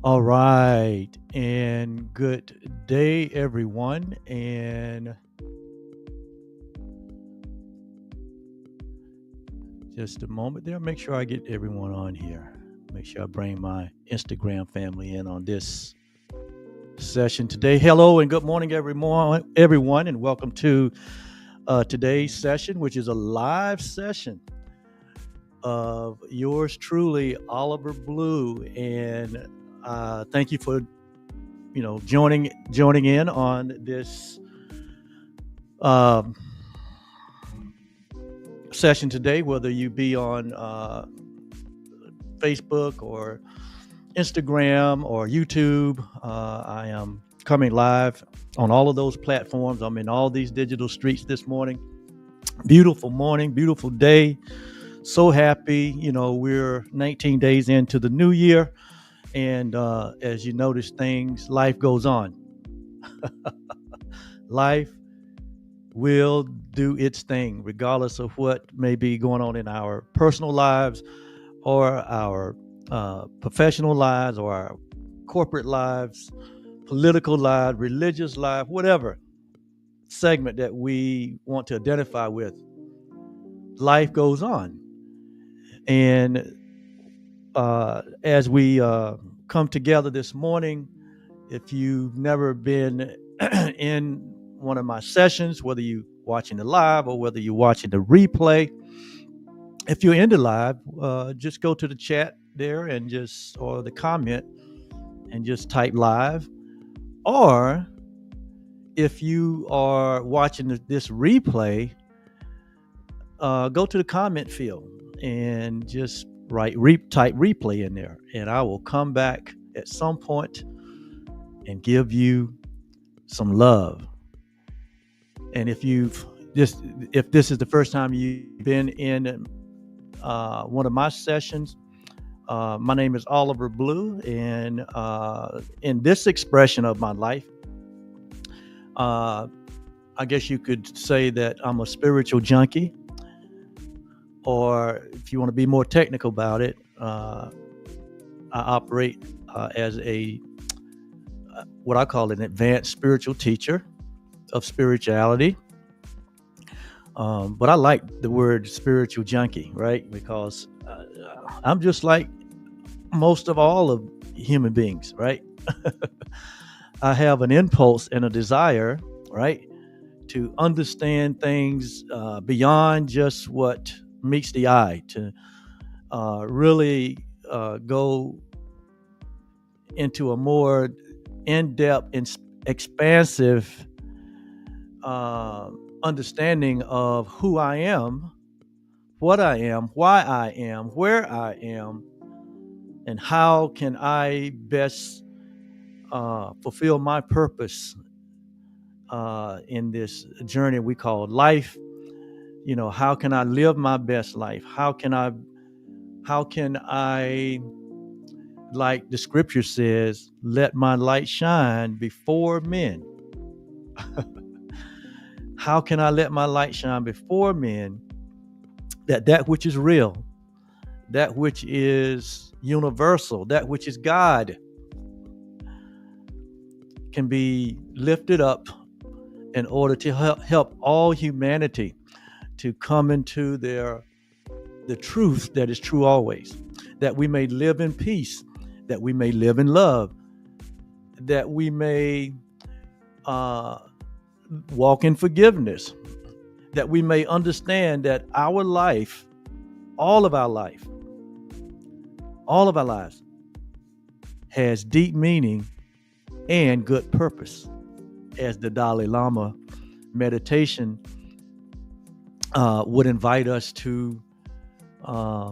All right, and good day, everyone. And just a moment there, make sure I get everyone on here. Make sure I bring my Instagram family in on this session today. Hello and good morning, everyone, and welcome to today's session, which is a live session of yours truly, Oliver Blue. And thank you for joining in on this um, session today, whether you be on Facebook or Instagram or YouTube. I am coming live on all of those platforms. I'm in all these digital streets this morning. Beautiful morning, beautiful day. So happy. We're 19 days into the new year. And as you notice, life goes on. Life will do its thing, regardless of what may be going on in our personal lives or our professional lives or our corporate lives, political lives, religious life, whatever segment that we want to identify with. Life goes on. And as we come together this morning, if you've never been in one of my sessions, whether you watching the live or whether you're watching the replay, if you're in the live, just go to the chat there or the comment and just type live. Or if you are watching this replay, go to the comment field and just type replay in there, and I will come back at some point and give you some love. And if this is the first time you've been in one of my sessions, my name is Oliver Blue, and in this expression of my life, I guess you could say that I'm a spiritual junkie, or if you want to be more technical about it, I operate as what I call an advanced spiritual teacher of spirituality. But I like the word spiritual junkie, right? Because I'm just like most of all of human beings, right? I have an impulse and a desire, right, to understand things beyond just what meets the eye, to really go into a more in-depth and expansive understanding of who I am, what I am, why I am, where I am, and how can I best fulfill my purpose in this journey we call life. How can I live my best life? How can I, like the scripture says, let my light shine before men? How can I let my light shine before men, that which is real, that which is universal, that which is God, can be lifted up in order to help all humanity to come into the truth that is true always, that we may live in peace, that we may live in love, that we may walk in forgiveness, that we may understand that our life, all of our life, all of our lives has deep meaning and good purpose, as the Dalai Lama meditation would invite us to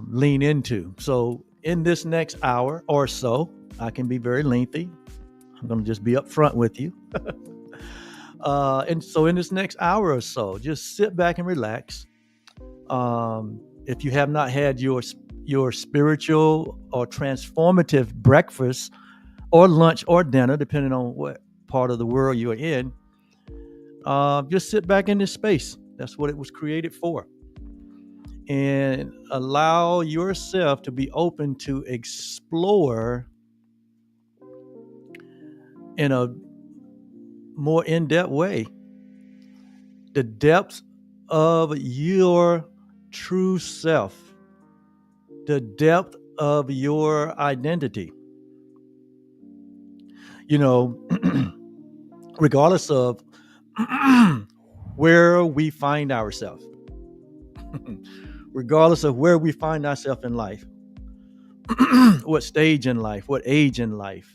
lean into. So in this next hour or so, I can be very lengthy. I'm going to just be upfront with you. And so in this next hour or so, just sit back and relax. If you have not had your spiritual or transformative breakfast or lunch or dinner, depending on what part of the world you're in, just sit back in this space. That's what it was created for. And allow yourself to be open to explore in a more in-depth way the depths of your true self, the depth of your identity. Regardless of where we find ourselves, regardless of where we find ourselves in life, what stage in life, what age in life,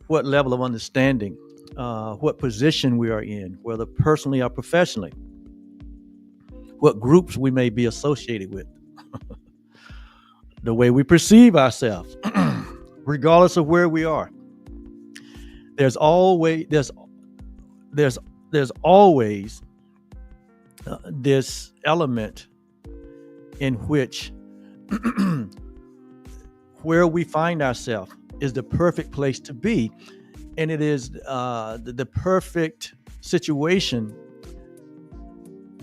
what level of understanding, what position we are in, whether personally or professionally, what groups we may be associated with, the way we perceive ourselves, regardless of where we are. There's always this element in which where we find ourselves is the perfect place to be, and it is the perfect situation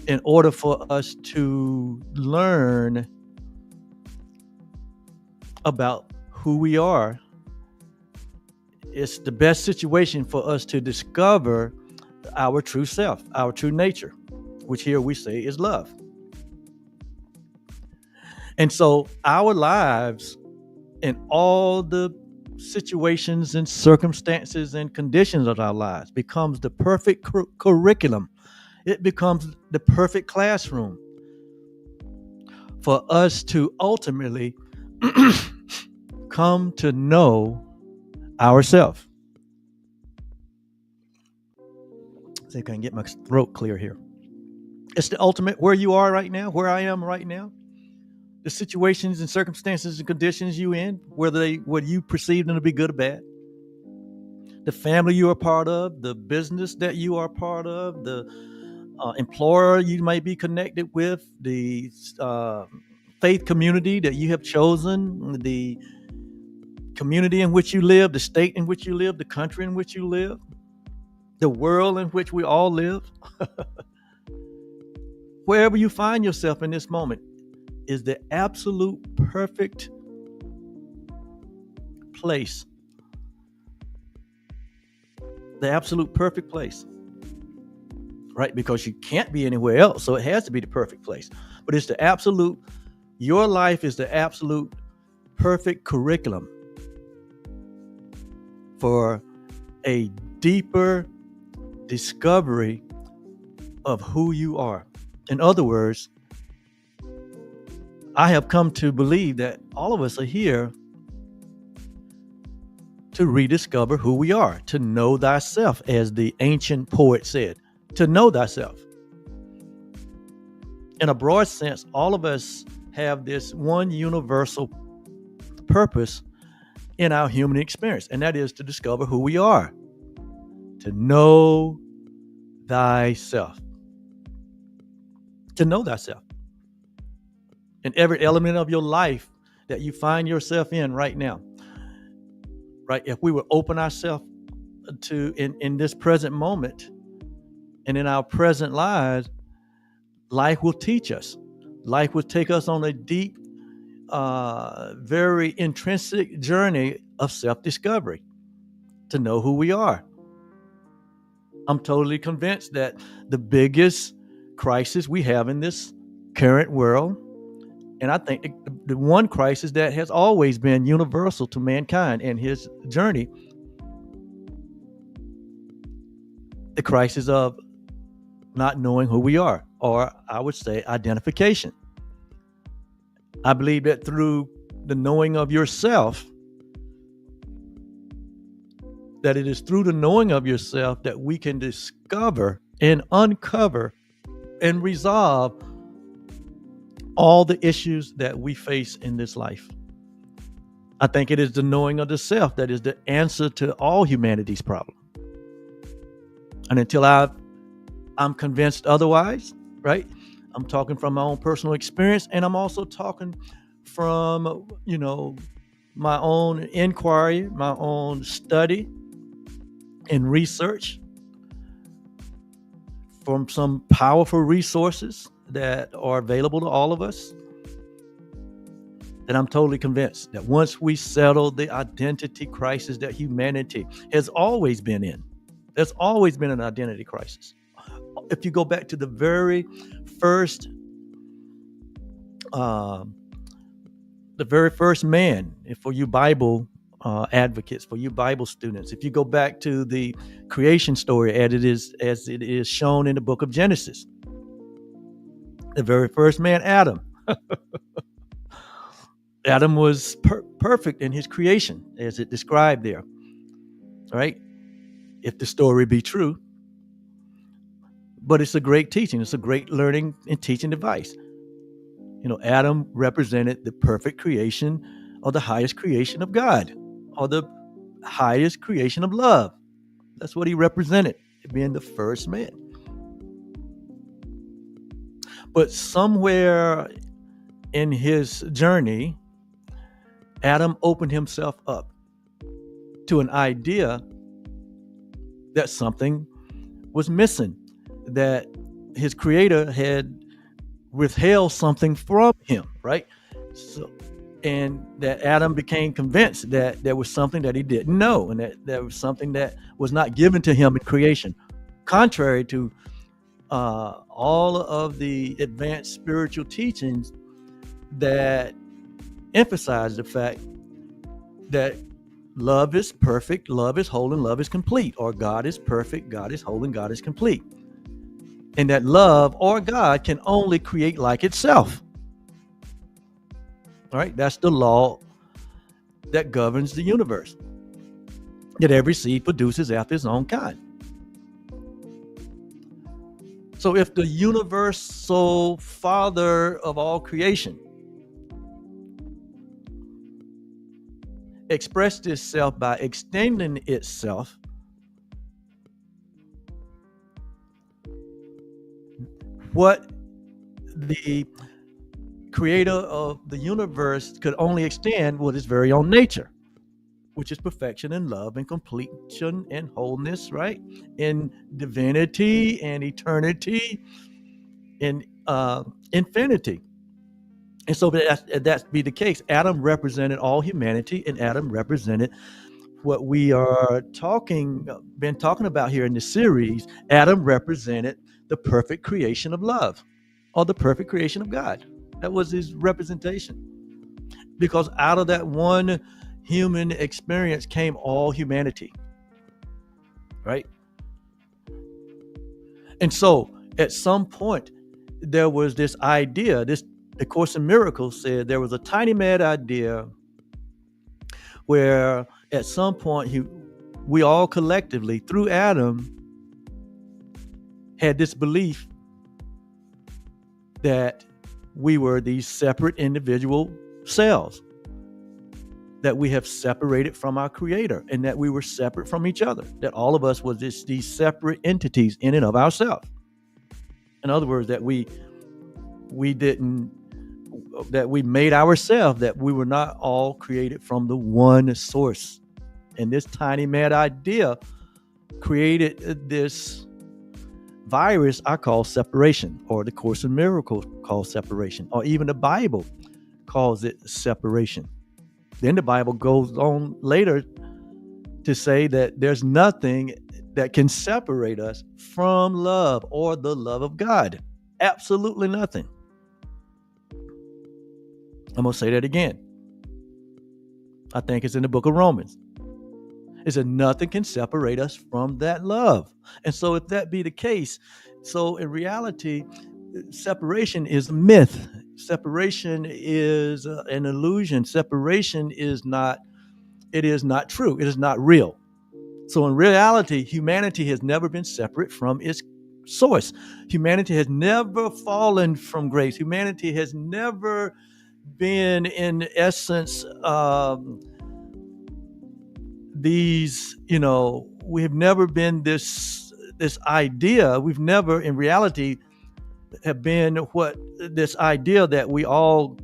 in order for us to learn about who we are. It's the best situation for us to discover our true self, our true nature, which here we say is love. And so our lives and all the situations and circumstances and conditions of our lives becomes the perfect curriculum. It becomes the perfect classroom for us to ultimately come to know ourselves. See if I can get my throat clear here. It's the ultimate where you are right now, where I am right now. The situations and circumstances and conditions you in, whether you perceive them to be good or bad. The family you are part of, the business that you are part of, the employer you might be connected with, the faith community that you have chosen, the community in which you live, the state in which you live, the country in which you live, the world in which we all live. Wherever you find yourself in this moment is the absolute perfect place. The absolute perfect place. Right? Because you can't be anywhere else, so it has to be the perfect place. But it's the absolute, your life is the absolute perfect curriculum for a deeper discovery of who you are. In other words, I have come to believe that all of us are here to rediscover who we are, to know thyself, as the ancient poet said, to know thyself. In a broad sense, all of us have this one universal purpose in our human experience, and that is to discover who we are, to know thyself. To know thyself. In every element of your life that you find yourself in right now. Right? If we would open ourselves to in this present moment and in our present lives, life will teach us. Life will take us on a deep, very intrinsic journey of self-discovery to know who we are. I'm totally convinced that the biggest crisis we have in this current world, and I think the one crisis that has always been universal to mankind in his journey, the crisis of not knowing who we are, or I would say identification. I believe that through the knowing of yourself, that it is through the knowing of yourself that we can discover and uncover and resolve all the issues that we face in this life. I think it is the knowing of the self that is the answer to all humanity's problem. And until I'm convinced otherwise, right? I'm talking from my own personal experience, and I'm also talking from, my own inquiry, my own study and research from some powerful resources that are available to all of us, And I'm totally convinced that once we settle the identity crisis that humanity has always been in, there's always been an identity crisis. If you go back to the very first man, for you Bible advocates, for you Bible students, if you go back to the creation story as it is shown in the book of Genesis, the very first man, Adam was perfect in his creation as it described there, right? If the story be true. But it's a great teaching. It's a great learning and teaching device. Adam represented the perfect creation, or the highest creation of God, or the highest creation of love. That's what he represented, being the first man. But somewhere in his journey, Adam opened himself up to an idea that something was missing, that his creator had withheld something from him, right? And that Adam became convinced that there was something that he didn't know, and that there was something that was not given to him in creation, contrary to all of the advanced spiritual teachings that emphasize the fact that love is perfect, love is whole, and love is complete, or God is perfect, God is whole, and God is complete. And that love, or God, can only create like itself. All right, that's the law that governs the universe, that every seed produces after its own kind. So if the universal Father of all creation expressed itself by extending itself, what the creator of the universe could only extend was his very own nature, which is perfection and love and completion and wholeness, right? In divinity and eternity and infinity. And so that be the case. Adam represented all humanity, and Adam represented what we are been talking about here in this series. Adam represented the perfect creation of love, or the perfect creation of God. That was his representation. Because out of that one human experience came all humanity, right? And so at some point, there was this idea, the Course in Miracles said there was a tiny mad idea where at some point we all collectively, through Adam, had this belief that we were these separate individual cells, that we have separated from our creator, and that we were separate from each other, that all of us was these separate entities in and of ourselves. In other words, that we made ourselves, that we were not all created from the one source. And this tiny mad idea created this virus I call separation, or the Course in Miracles calls separation, or even the Bible calls it separation. Then the Bible goes on later to say that there's nothing that can separate us from love, or the love of God. Absolutely nothing. I'm going to say that again. I think it's in the book of Romans. It said nothing can separate us from that love. And so if that be the case, so in reality, separation is a myth. Separation is an illusion. Separation is not true. It is not real. So in reality, humanity has never been separate from its source. Humanity has never fallen from grace. Humanity has never been, in essence, we have never been this idea. We've never, in reality, have been what this idea that we all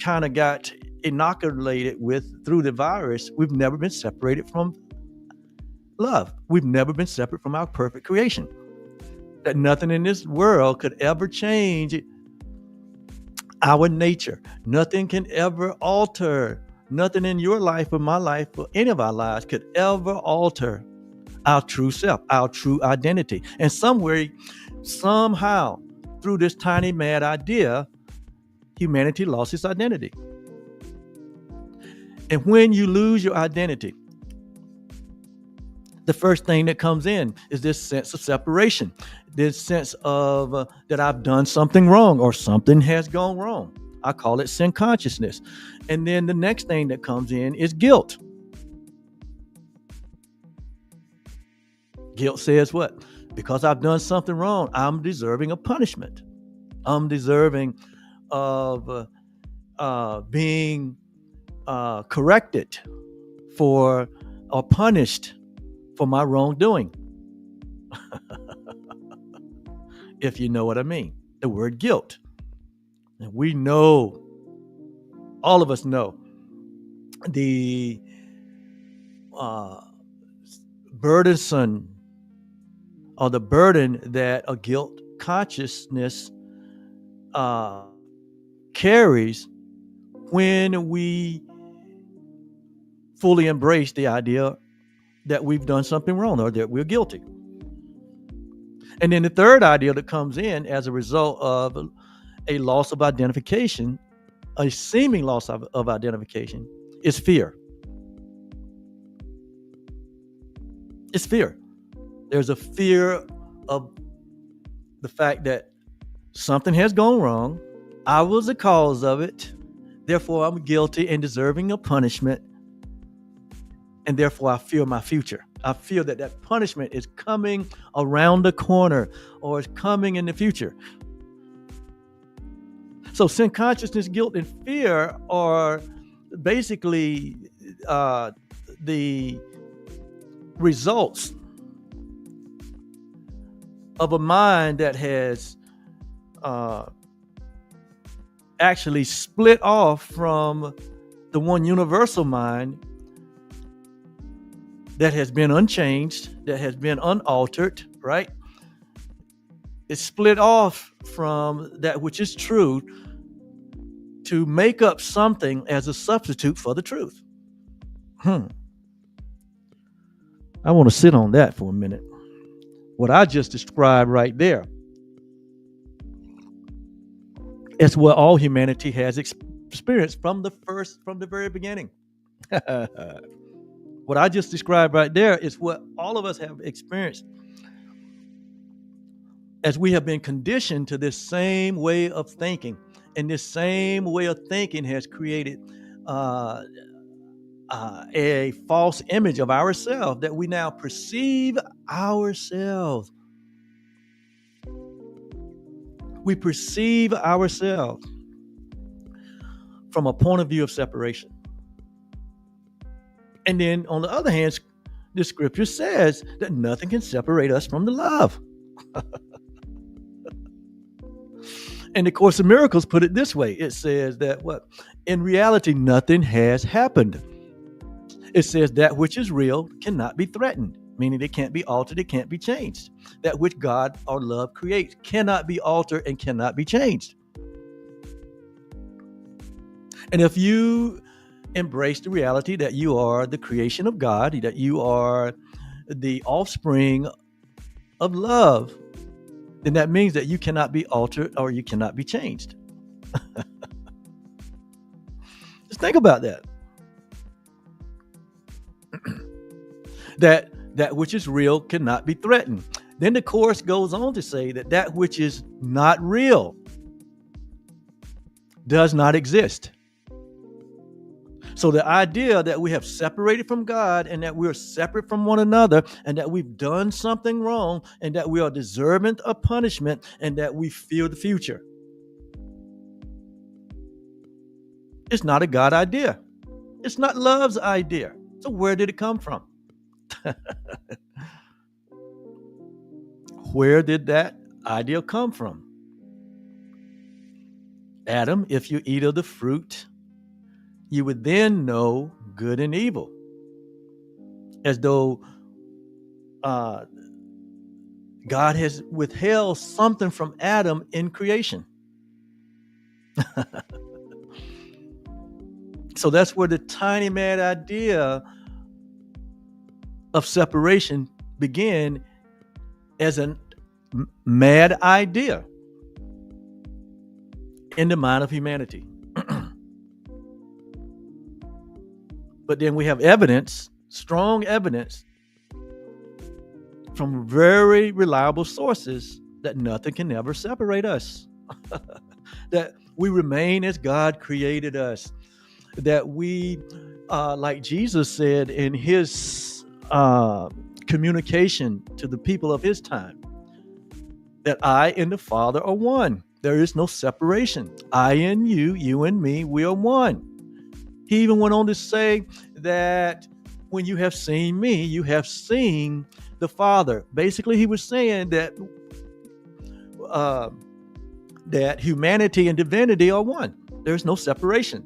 kind of got inoculated with through the virus. We've never been separated from love. We've never been separate from our perfect creation. That nothing in this world could ever change our nature. Nothing can ever alter. Nothing in your life or my life or any of our lives could ever alter our true self, our true identity. And somewhere, somehow, through this tiny mad idea, humanity lost its identity. And when you lose your identity, the first thing that comes in is this sense of separation, this sense of that I've done something wrong or something has gone wrong. I call it sin consciousness. And then the next thing that comes in is guilt. Guilt says what? Because I've done something wrong, I'm deserving of punishment. I'm deserving of being corrected for or punished for my wrongdoing. If you know what I mean, the word guilt. And we know, all of us know, the burdensome or the burden that a guilt consciousness carries when we fully embrace the idea that we've done something wrong or that we're guilty. And then the third idea that comes in as a result of a loss of identification, a seeming loss of identification, is fear. It's fear. There's a fear of the fact that something has gone wrong. I was the cause of it. Therefore, I'm guilty and deserving of punishment. And therefore, I fear my future. I feel that that punishment is coming around the corner or is coming in the future. So sin consciousness, guilt, and fear are basically the results of a mind that has actually split off from the one universal mind that has been unchanged, that has been unaltered, right? It's split off from that which is true to make up something as a substitute for the truth. I want to sit on that for a minute. What I just described right there is what all humanity has experienced from the very beginning. What I just described right there is what all of us have experienced as we have been conditioned to this same way of thinking. And this same way of thinking has created a false image of ourselves that we now perceive ourselves. We perceive ourselves from a point of view of separation. And then on the other hand, the scripture says that nothing can separate us from the love. And the Course of Miracles put it this way. It says that what? In reality, nothing has happened. It says that which is real cannot be threatened, meaning it can't be altered, it can't be changed. That which God or love creates cannot be altered and cannot be changed. And if you embrace the reality that you are the creation of God, that you are the offspring of love, then that means that you cannot be altered or you cannot be changed. Just think about that. that which is real cannot be threatened. Then the Course goes on to say that which is not real does not exist. So the idea that we have separated from God and that we're separate from one another and that we've done something wrong and that we are deserving of punishment and that we fear the future. It's not a God idea. It's not love's idea. So where did it come from? Where did that idea come from? Adam, if you eat of the fruit, you would then know good and evil. As though God has withheld something from Adam in creation. So that's where the tiny mad idea of separation began, as a mad idea in the mind of humanity. But then we have evidence, strong evidence from very reliable sources, that nothing can ever separate us. That we remain as God created us. That we, like Jesus said in his communication to the people of his time, that I and the Father are one. There is no separation. I and you and me, we are one. He even went on to say that when you have seen me, you have seen the Father. Basically, he was saying that that humanity and divinity are one. There's no separation.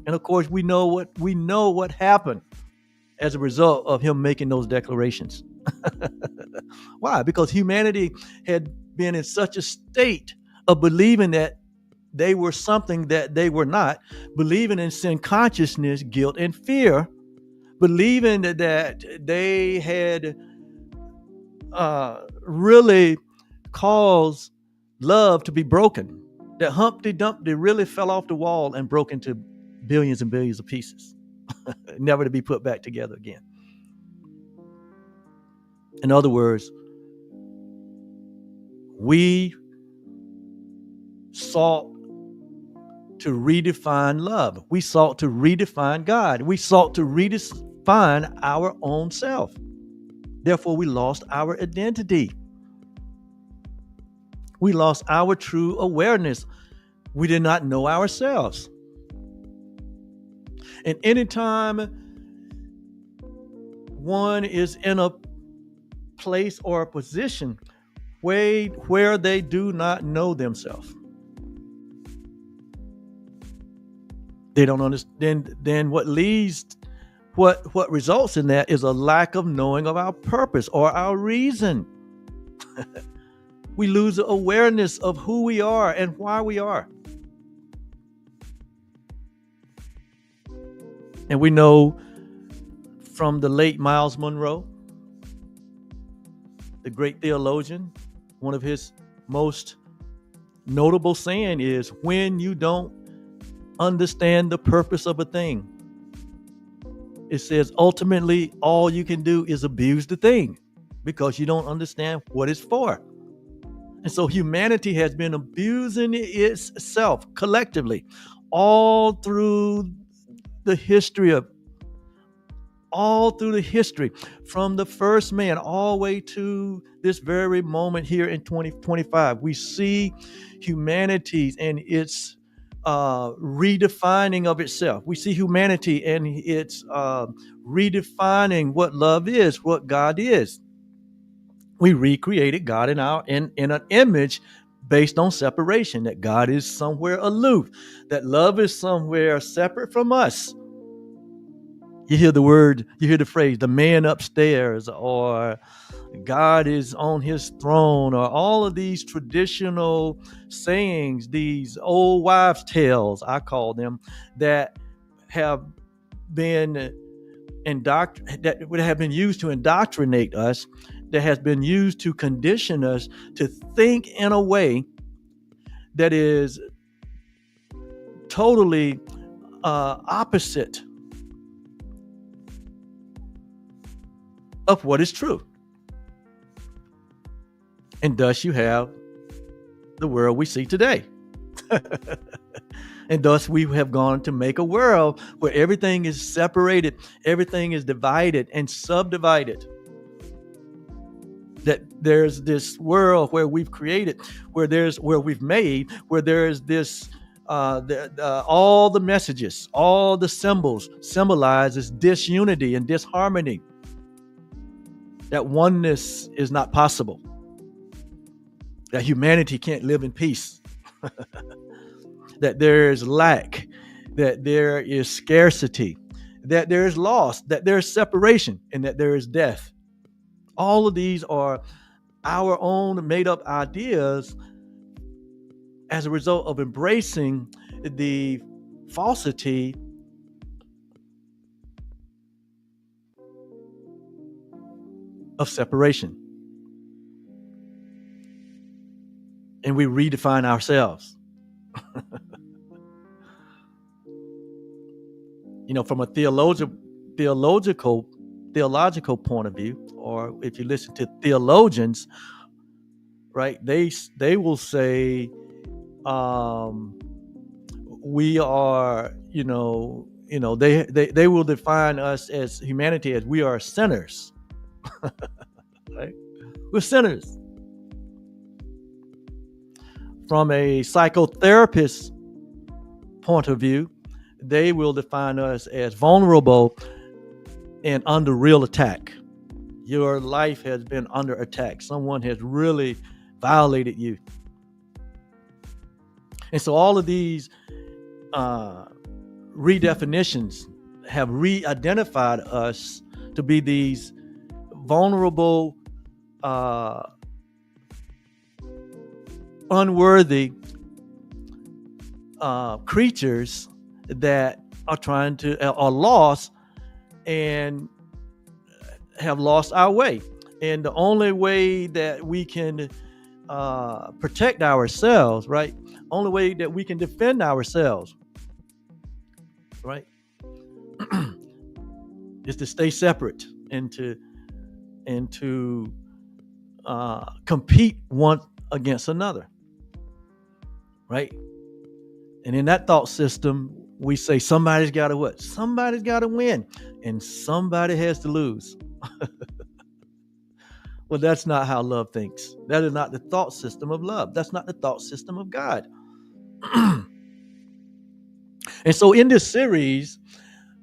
And of course, we know what happened as a result of him making those declarations. Why? Because humanity had been in such a state of believing that they were something that they were not, believing in sin consciousness, guilt, and fear, believing that they had really caused love to be broken, that Humpty Dumpty really fell off the wall and broke into billions and billions of pieces, never to be put back together again. In other words, we sought to redefine love. We sought to redefine God. We sought to redefine our own self. Therefore, we lost our identity. We lost our true awareness. We did not know ourselves. And anytime one is in a place or a position where they do not know themselves, they don't understand. Then what results in that is a lack of knowing of our purpose or our reason. We lose the awareness of who we are and why we are. And we know from the late Miles Monroe, the great theologian, one of his most notable saying is, when you don't understand the purpose of a thing, it says ultimately all you can do is abuse the thing, because you don't understand what it's for. And so humanity has been abusing itself collectively all through the history, from the first man all the way to this very moment here in 2025. We see humanity and its redefining of itself. We see humanity and its redefining what love is, what God is. We recreated God in an image based on separation, that God is somewhere aloof, that love is somewhere separate from us. You hear the phrase, the man upstairs, or God is on his throne, or all of these traditional sayings, these old wives' tales, I call them, that have been that would have been used to indoctrinate us, that has been used to condition us to think in a way that is totally opposite of what is true. And thus you have the world we see today. And thus we have gone to make a world where everything is separated, everything is divided and subdivided. That there's this world where we've created, where we've made, where there's this all the messages, all the symbols symbolizes disunity and disharmony. That oneness is not possible. That humanity can't live in peace. That there is lack, that there is scarcity, that there is loss, that there is separation, and that there is death. All of these are our own made up ideas as a result of embracing the falsity of separation. And we redefine ourselves. From a theological point of view, or if you listen to theologians, right, they will say, we are, they will define us as humanity as we are sinners. Right? We're sinners. From a psychotherapist point of view, they will define us as vulnerable and under real attack. Your life has been under attack. Someone has really violated you. And so all of these redefinitions have re-identified us to be these vulnerable, unworthy creatures that are are lost and have lost our way. And the only way that we can protect ourselves, right? Only way that we can defend ourselves, right, is to stay separate and to compete one against another, right? And in that thought system, we say somebody's got to what? Somebody's got to win, and somebody has to lose. Well, that's not how love thinks. That is not the thought system of love. That's not the thought system of God. And so in this series,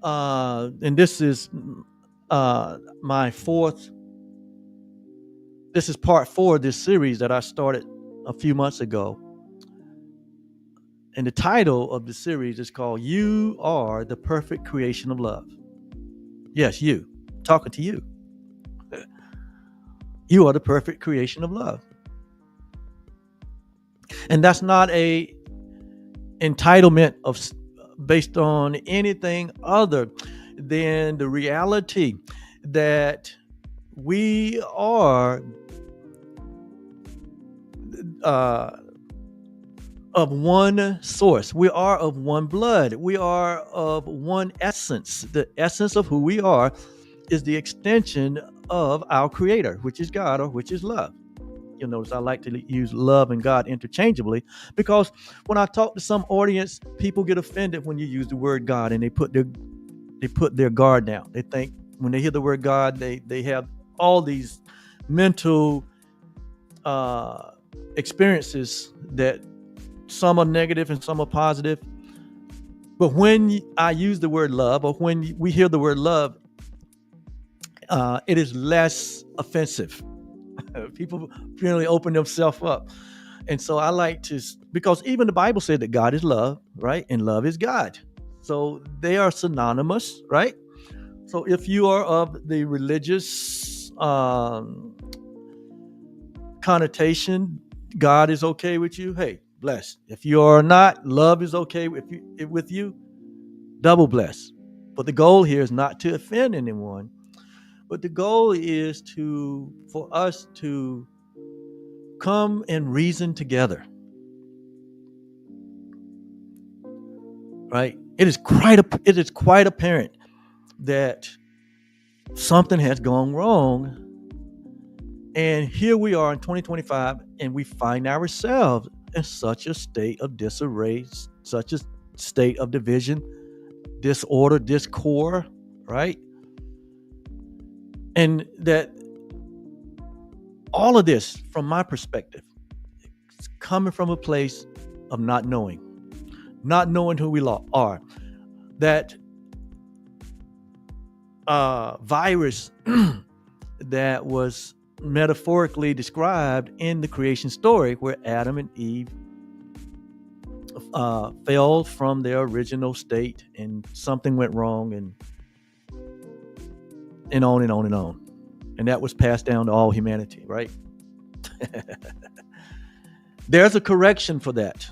and this is my fourth, this is part 4 of this series that I started a few months ago. And the title of the series is called You Are the Perfect Creation of Love. Yes, you. I'm talking to you. You are the perfect creation of love. And that's not a entitlement based on anything other than the reality that we are of one source. We are of one blood. We are of one essence. The essence of who we are is the extension of our Creator, which is God, or which is love. You'll notice I like to use love and God interchangeably, because when I talk to some audience, people get offended when you use the word God, and they put their guard down. They think when they hear the word God, they have all these mental experiences that some are negative and some are positive. But when I use the word love, or when we hear the word love, it is less offensive. People really open themselves up. And so I like to, because even the Bible said that God is love, right? And love is God. So they are synonymous, right? So if you are of the religious connotation, God is okay with you, hey, blessed. If you are not, love is okay with you, double blessed. But the goal here is not to offend anyone, but the goal is for us to come and reason together, right? It is quite apparent that something has gone wrong, and here we are in 2025, and we find ourselves in such a state of disarray, such a state of division, disorder, discord, right? And that all of this, from my perspective, is coming from a place of not knowing who we are. That virus that was metaphorically described in the creation story, where Adam and Eve fell from their original state, and something went wrong, and on and on and on. And that was passed down to all humanity, right? There's a correction for that.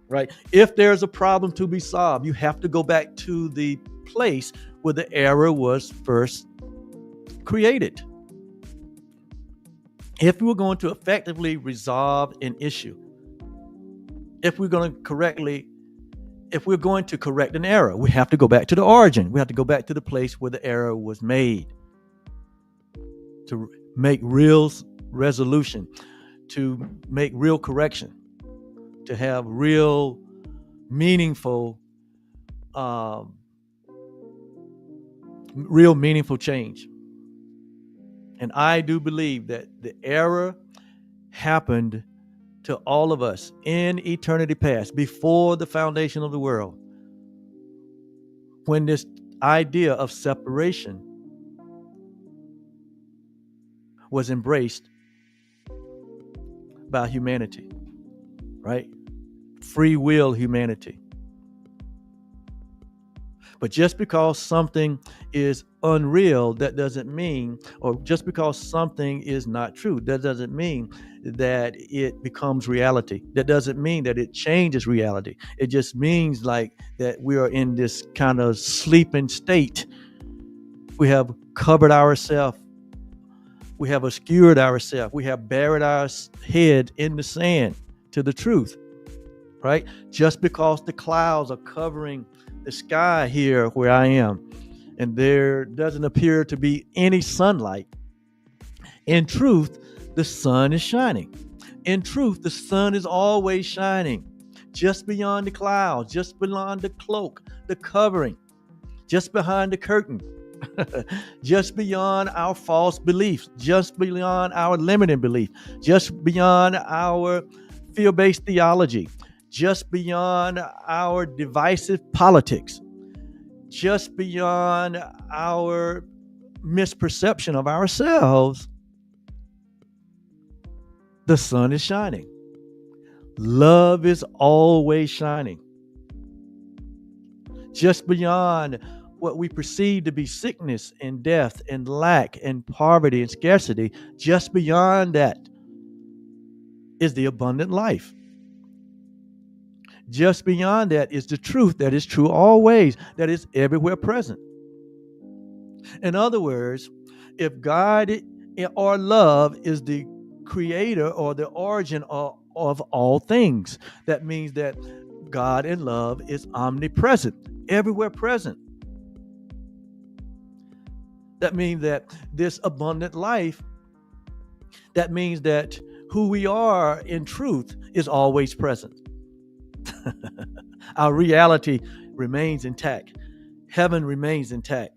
right? If there's a problem to be solved, you have to go back to the place where the error was first created. If we're going to effectively resolve an issue, if we're going to correct an error, we have to go back to the origin. We have to go back to the place where the error was made, to make real resolution, to make real correction, to have real meaningful change. And I do believe that the error happened to all of us in eternity past, before the foundation of the world, when this idea of separation was embraced by humanity, right? Free will humanity. But just because something is unreal, that doesn't mean, or just because something is not true, that doesn't mean that it becomes reality. That doesn't mean that it changes reality. It just means like that we are in this kind of sleeping state. We have covered ourselves. We have obscured ourselves. We have buried our head in the sand to the truth, right? Just because the clouds are covering the sky here where I am, and there doesn't appear to be any sunlight, in truth, the sun is shining. In truth, the sun is always shining, just beyond the clouds, just beyond the cloak, the covering, just behind the curtain, just beyond our false beliefs, just beyond our limiting belief, just beyond our fear-based theology, just beyond our divisive politics, just beyond our misperception of ourselves. The sun is shining. Love is always shining. Just beyond what we perceive to be sickness and death and lack and poverty and scarcity, just beyond that is the abundant life. Just beyond that is the truth that is true always, that is everywhere present. In other words, if God or love is the creator or the origin of all things, that means that God and love is omnipresent, everywhere present. That means that this abundant life, that means that who we are in truth is always present. Our reality remains intact. Heaven remains intact.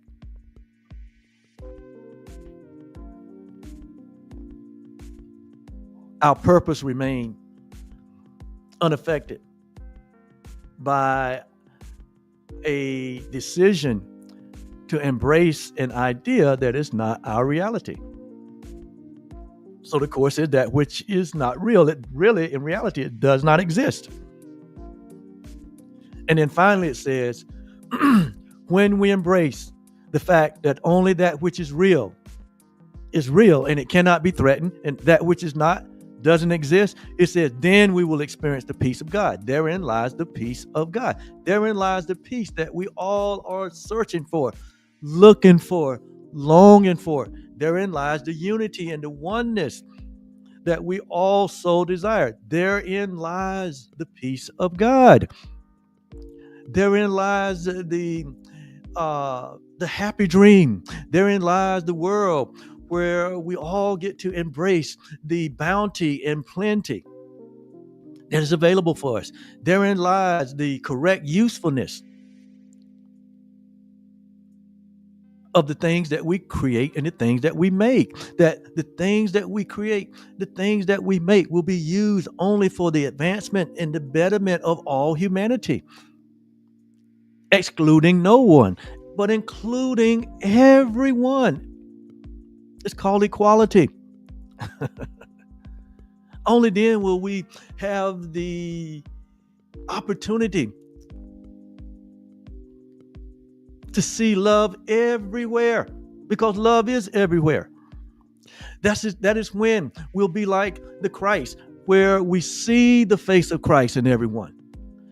Our purpose remains unaffected by a decision to embrace an idea that is not our reality. So the course is that which is not real. It really, in reality, it does not exist. And then finally it says, when we embrace the fact that only that which is real and it cannot be threatened, and that which is not doesn't exist, it says, then we will experience the peace of God. Therein lies the peace of God. Therein lies the peace that we all are searching for, looking for, longing for. Therein lies the unity and the oneness that we all so desire. Therein lies the peace of God. Therein lies the happy dream. Therein lies the world where we all get to embrace the bounty and plenty that is available for us. Therein lies the correct usefulness of the things that we create and the things that we make. That the things that we create, the things that we make will be used only for the advancement and the betterment of all humanity, excluding no one, but including everyone. It's called equality. Only then will we have the opportunity to see love everywhere, because love is everywhere. That is when we'll be like the Christ, where we see the face of Christ in everyone.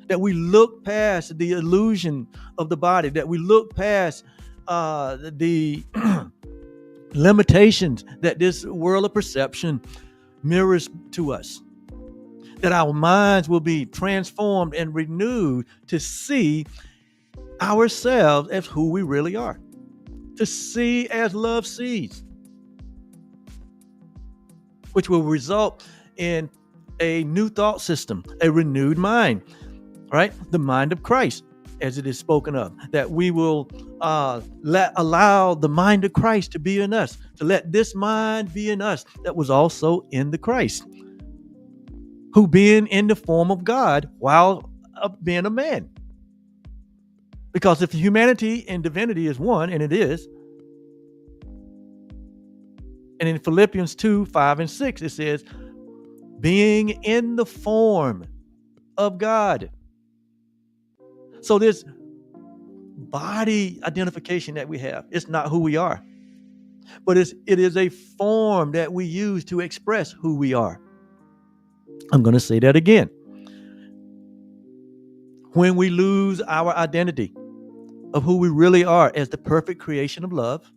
that we look past the illusion of the body, that we look past the limitations that this world of perception mirrors to us, that our minds will be transformed and renewed to see ourselves as who we really are, to see as love sees, which will result in a new thought system, a renewed mind, right? The mind of Christ, as it is spoken of, that we will allow the mind of Christ to be in us, to let this mind be in us that was also in the Christ, who being in the form of God while being a man. Because if humanity and divinity is one, and it is, and in Philippians 2, 5, and 6, it says, being in the form of God. So this body identification that we have, it's not who we are, but it is a form that we use to express who we are. I'm going to say that again. When we lose our identity of who we really are as the perfect creation of love,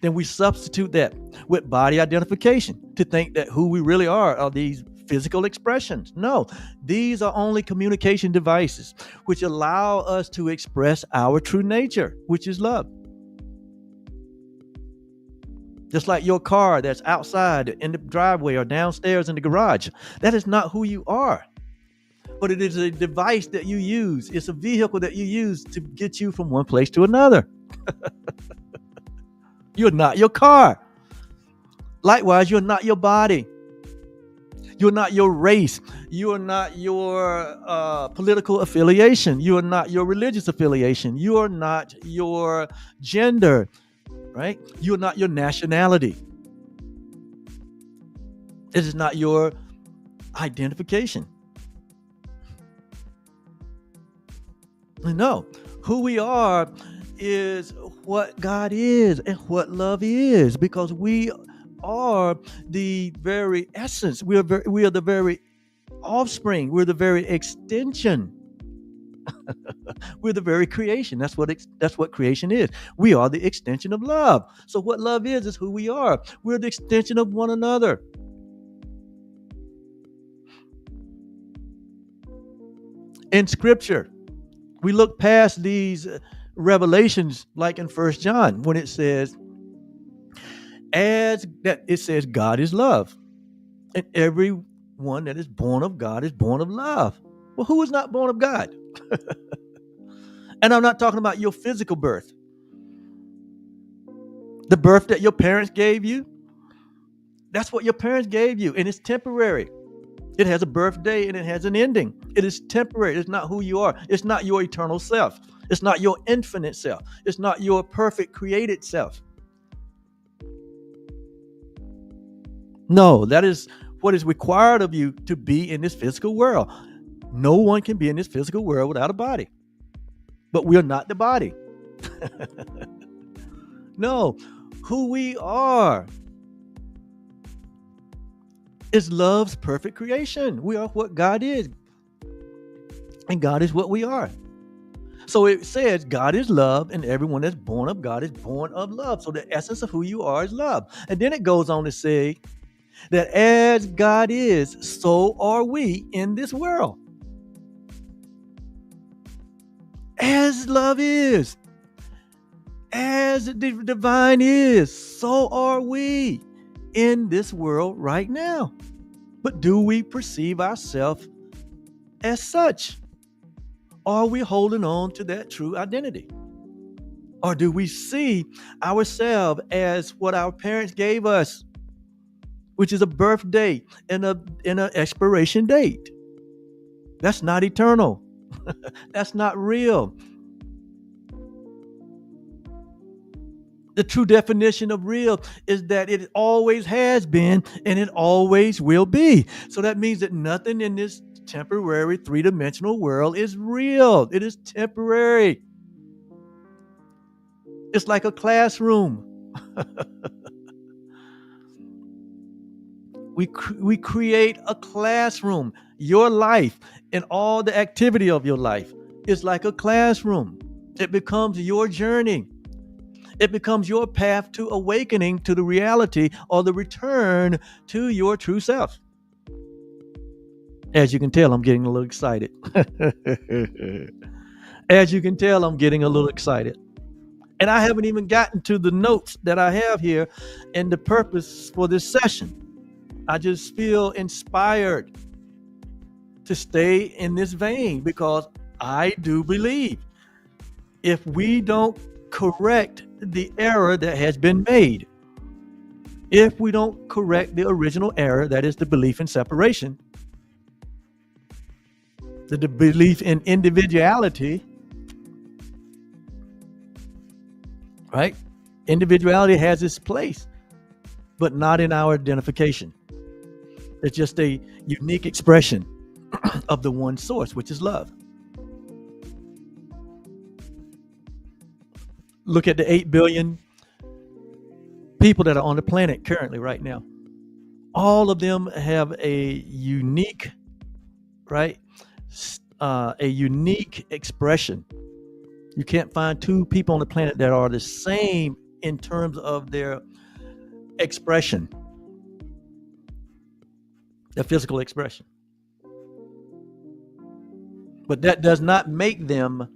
then we substitute that with body identification to think that who we really are these physical expressions. No, these are only communication devices which allow us to express our true nature, which is love. Just like your car that's outside in the driveway or downstairs in the garage, that is not who you are. But it is a device that you use. It's a vehicle that you use to get you from one place to another. You're not your car. Likewise, you're not your body. You're not your race. You are not your political affiliation. You are not your religious affiliation. You are not your gender, right? You are not your nationality. It is not your identification. No, who we are is what God is and what love is, because we are the very essence. We are the very offspring. We're the very extension. We're the very creation. That's what creation is. We are the extension of love. So what love is who we are. We're the extension of one another. In Scripture, we look past these revelations, like in 1 John, when it says, God is love, and everyone that is born of God is born of love. Well, who is not born of God? And I'm not talking about your physical birth. The birth that your parents gave you, that's what your parents gave you, and it's temporary. It has a birthday and it has an ending. It is temporary. It's not who you are. It's not your eternal self. It's not your infinite self. It's not your perfect created self. No, that is what is required of you to be in this physical world. No one can be in this physical world without a body. But we are not the body. No, who we are is love's perfect creation. We are what God is, and God is what we are. So it says God is love, and everyone that's born of God is born of love. So the essence of who you are is love. And then it goes on to say that as God is, so are we in this world. As love is, as the divine is, so are we in this world right now. But do we perceive ourselves as such? Are we holding on to that true identity? Or do we see ourselves as what our parents gave us, which is a birth date and an expiration date? That's not eternal. That's not real. The true definition of real is that it always has been and it always will be. So that means that nothing in this temporary three-dimensional world is real. It is temporary. It's like a classroom. We create a classroom. Your life and all the activity of your life is like a classroom. It becomes your journey. It becomes your path to awakening to the reality or the return to your true self. As you can tell, I'm getting a little excited. As you can tell, I'm getting a little excited. And I haven't even gotten to the notes that I have here and the purpose for this session. I just feel inspired to stay in this vein because I do believe if we don't correct the error that has been made, if we don't correct the original error, that is the belief in separation, the belief in individuality, right? Individuality has its place, but not in our identification. It's just a unique expression of the one source, which is love. Look at the 8 billion people that are on the planet currently right now. All of them have a unique, right? A unique expression. You can't find two people on the planet that are the same in terms of their expression, their physical expression. But that does not make them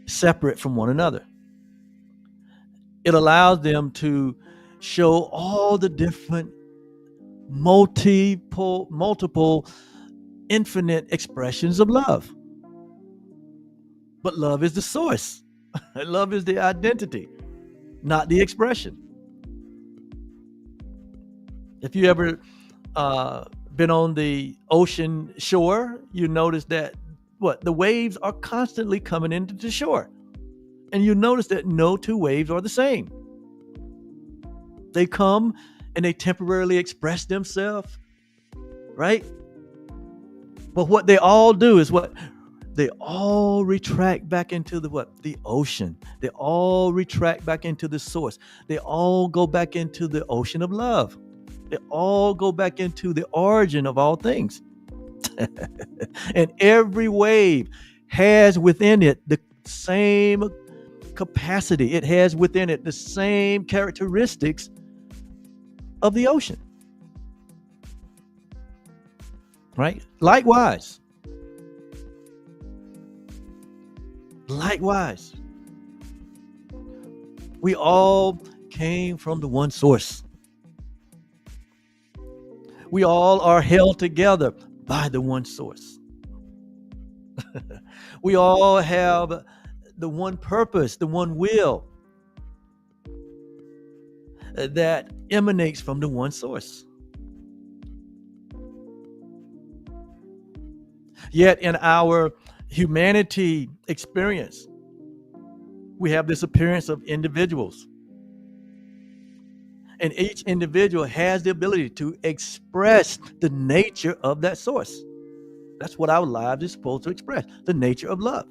separate from one another. It allows them to show all the different multiple infinite expressions of love. But love is the source. Love is the identity, not the expression. If you ever been on the ocean shore, you notice that the waves are constantly coming into the shore. And you notice that no two waves are the same. They come and they temporarily express themselves, right? But what they all do is they all retract back into the ocean. They all retract back into the source. They all go back into the ocean of love. They all go back into the origin of all things. And every wave has within it the same capacity. It has within it the same characteristics of the ocean. Right? Likewise, we all came from the one source. We all are held together by the one source. We all have the one purpose, the one will that emanates from the one source. Yet in our humanity experience, we have this appearance of individuals. And each individual has the ability to express the nature of that source. That's what our lives is supposed to express, the nature of love.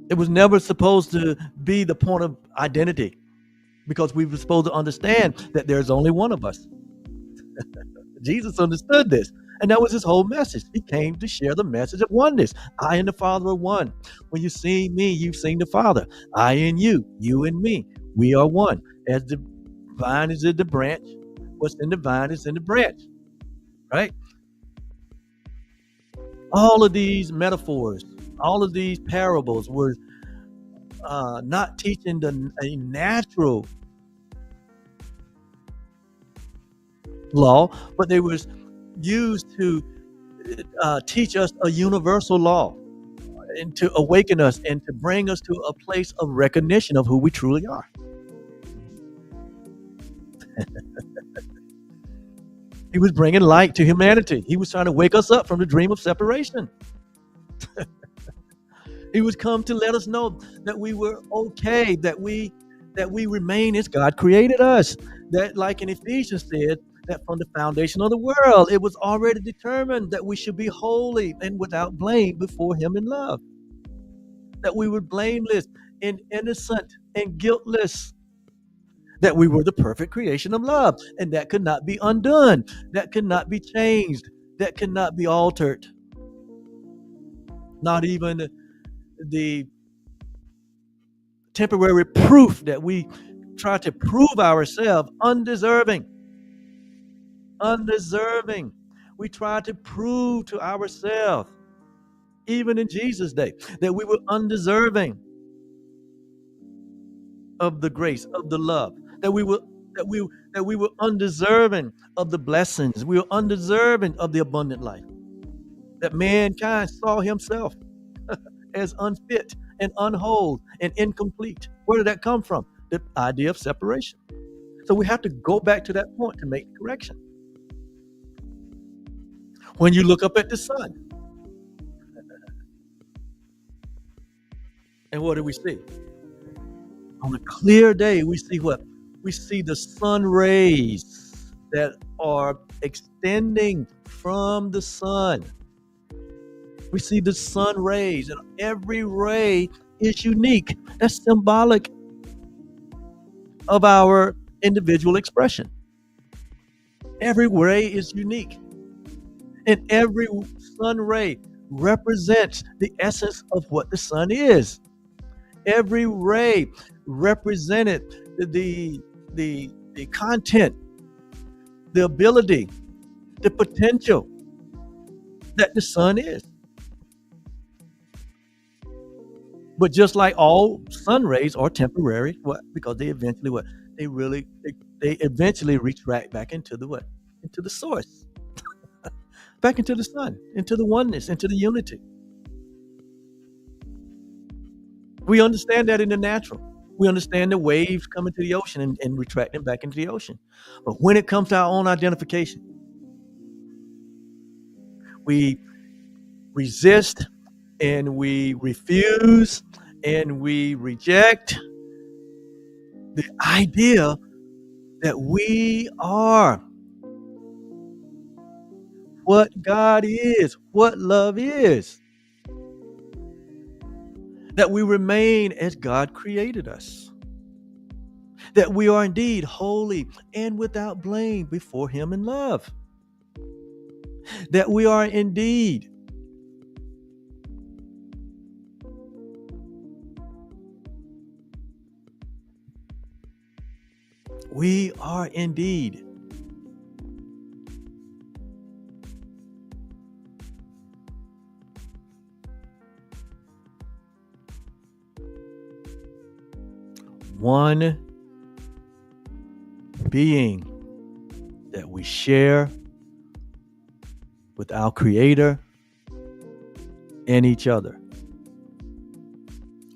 It was never supposed to be the point of identity because we were supposed to understand that there's only one of us. Jesus understood this. And that was his whole message. He came to share the message of oneness. I and the Father are one. When you see me, you've seen the Father. I and you and me. We are one. As the vine is in the branch, what's in the vine is in the branch. Right? All of these metaphors, all of these parables were not teaching a natural law, but they was used to teach us a universal law and to awaken us and to bring us to a place of recognition of who we truly are. He was bringing light to humanity. He was trying to wake us up from the dream of separation. He was come to let us know that we were okay, that we remain as God created us. That, like in Ephesians said, that from the foundation of the world, it was already determined that we should be holy and without blame before him in love. That we were blameless and innocent and guiltless. that we were the perfect creation of love, and that could not be undone, that could not be changed, that could not be altered. Not even the temporary proof that we try to prove ourselves undeserving. Undeserving. We try to prove to ourselves, even in Jesus' day, that we were undeserving of the grace, of the love, that we were that we that we were undeserving of the blessings. We were undeserving of the abundant life. That mankind saw himself as unfit and unwhole and incomplete. Where did that come from? The idea of separation. So we have to go back to that point to make the correction. When you look up at the sun, and what do we see? On a clear day, we see what? We see the sun rays that are extending from the sun. We see the sun rays, and every ray is unique. That's symbolic of our individual expression. Every ray is unique, and every sun ray represents the essence of what the sun is. Every ray represented the content, the ability, the potential that the sun is. But just like all sun rays are temporary, what? Because they eventually what? They eventually retract back into the what? Into the source, back into the sun, into the oneness, into the unity. We understand that in the natural. We understand the waves coming to the ocean and retracting back into the ocean. But when it comes to our own identification, we resist and we refuse and we reject the idea that we are what God is, what love is, that we remain as God created us, that we are indeed holy and without blame before Him in love, that we are indeed one being that we share with our Creator and each other.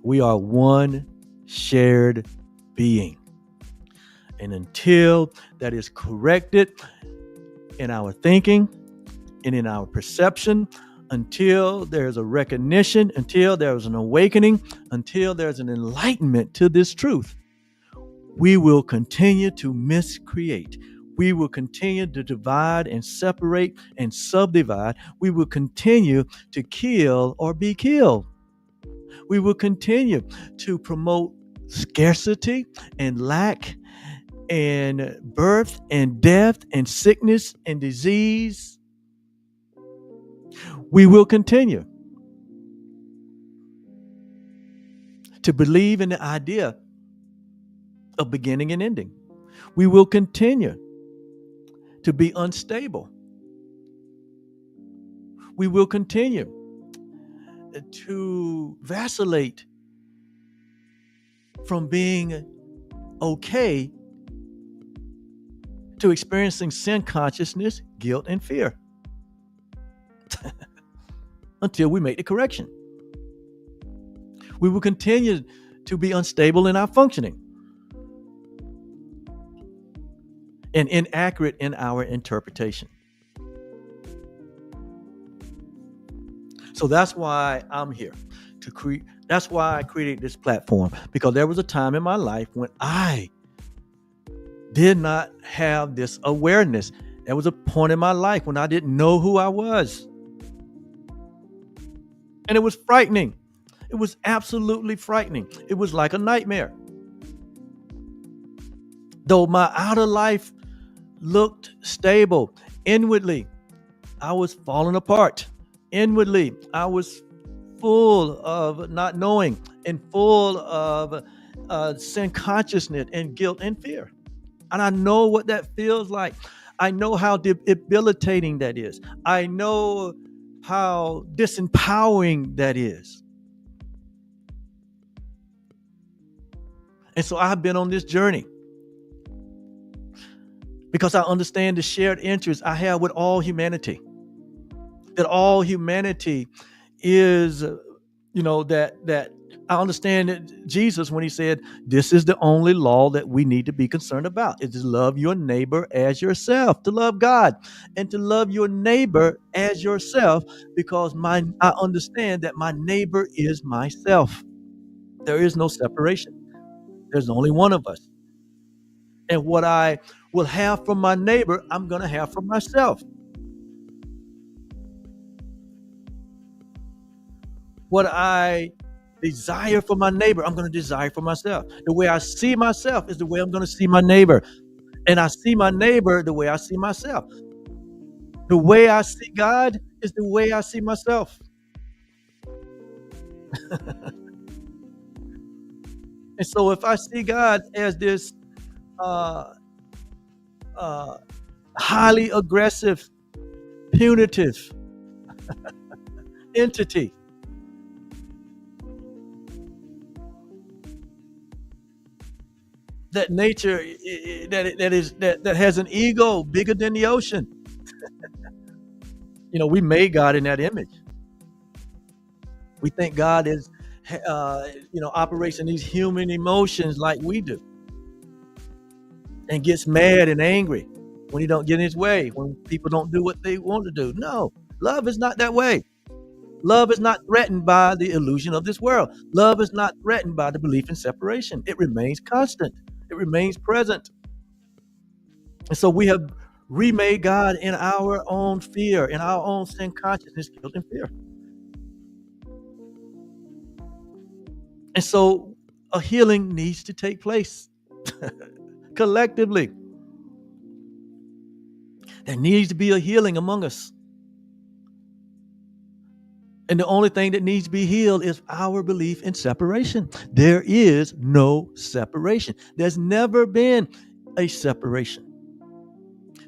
We are one shared being. And until that is corrected in our thinking and in our perception, until there's a recognition, until there's an awakening, until there's an enlightenment to this truth, we will continue to miscreate. We will continue to divide and separate and subdivide. We will continue to kill or be killed. We will continue to promote scarcity and lack and birth and death and sickness and disease. We will continue to believe in the idea of beginning and ending. We will continue to be unstable. We will continue to vacillate from being okay to experiencing sin consciousness, guilt, and fear until we make the correction. We will continue to be unstable in our functioning and inaccurate in our interpretation. So that's why I'm here to create. That's why I created this platform, because there was a time in my life when I did not have this awareness. There was a point in my life when I didn't know who I was. And it was frightening. It was absolutely frightening. It was like a nightmare. Though my outer life looked stable, inwardly, I was falling apart. Inwardly, I was full of not knowing and full of sin consciousness and guilt and fear. And I know what that feels like. I know how debilitating that is. I know how disempowering that is. And so I've been on this journey because I understand the shared interest I have with all humanity. That all humanity is, that I understand that Jesus, when he said, this is the only law that we need to be concerned about, is to love your neighbor as yourself, to love God and to love your neighbor as yourself, because I understand that my neighbor is myself. There is no separation. There's only one of us. And what I will have from my neighbor, I'm going to have from myself. What I desire for my neighbor, I'm going to desire for myself. The way I see myself is the way I'm going to see my neighbor. And I see my neighbor the way I see myself. The way I see God is the way I see myself. And so if I see God as this uh, uh, highly aggressive, punitive entity, that nature that has an ego bigger than the ocean. We made God in that image. We think God is, operates in these human emotions like we do, and gets mad and angry when he don't get in his way, when people don't do what they want to do. No, love is not that way. Love is not threatened by the illusion of this world. Love is not threatened by the belief in separation. It remains constant. It remains present. And so we have remade God in our own fear, in our own sin consciousness, guilt, and fear. And so a healing needs to take place collectively. There needs to be a healing among us. And the only thing that needs to be healed is our belief in separation. There is no separation. There's never been a separation.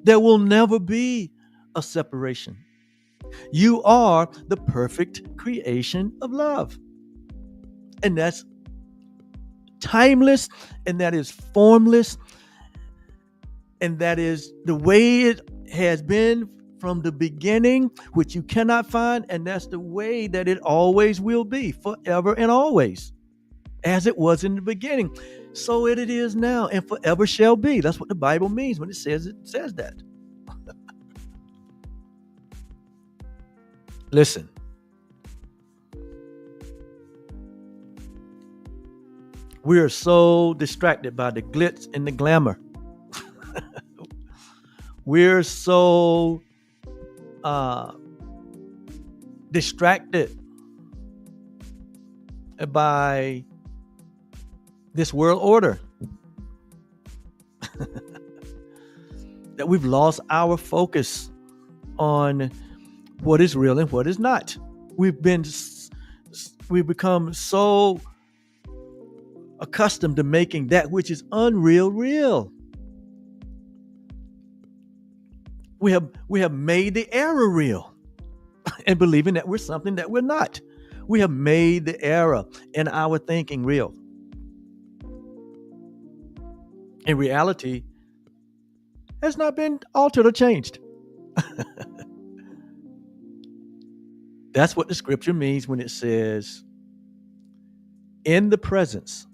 There will never be a separation. You are the perfect creation of love. And that's timeless, and that is formless, and that is the way it has been from the beginning, which you cannot find, and that's the way that it always will be, forever and always. As it was in the beginning, so it is now, and forever shall be. That's what the Bible means when it says that. Listen. We are so distracted by the glitz and the glamour. We're so distracted by this world order that we've lost our focus on what is real and what is not. We've become so accustomed to making that which is unreal real. We have made the error real and believing that we're something that we're not. We have made the error in our thinking real. In reality, has not been altered or changed. That's what the scripture means when it says, in the presence,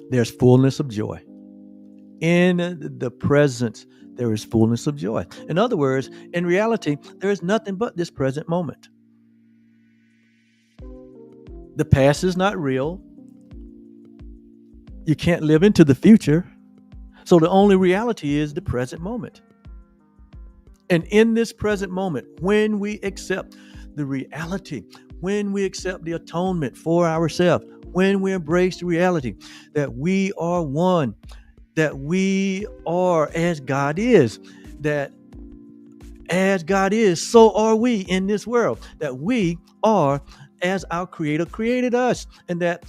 there's fullness of joy. In the presence, there is fullness of joy. In other words, in reality, there is nothing but this present moment. The past is not real. You can't live into the future. So the only reality is the present moment. And in this present moment, when we accept the reality, when we accept the atonement for ourselves, when we embrace the reality that we are one, that we are as God is, that as God is, so are we in this world, that we are as our Creator created us, and that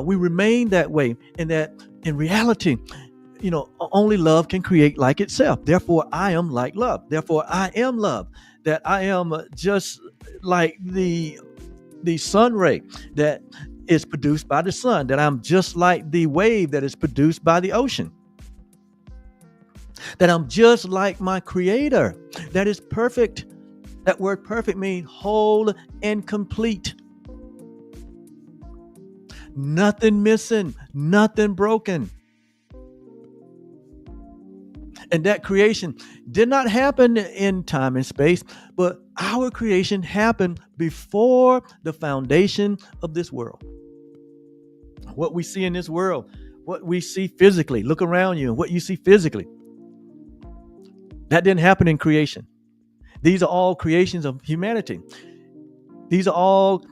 we remain that way, and that in reality, only love can create like itself. Therefore, I am like love. Therefore, I am love. That I am just like the sun ray that is produced by the sun. That I'm just like the wave that is produced by the ocean. That I'm just like my Creator that is perfect. That word perfect means whole and complete. Nothing missing, nothing broken. And that creation did not happen in time and space, but our creation happened before the foundation of this world. What we see in this world, what we see physically, look around you and what you see physically, that didn't happen in creation. These are all creations of humanity. These are all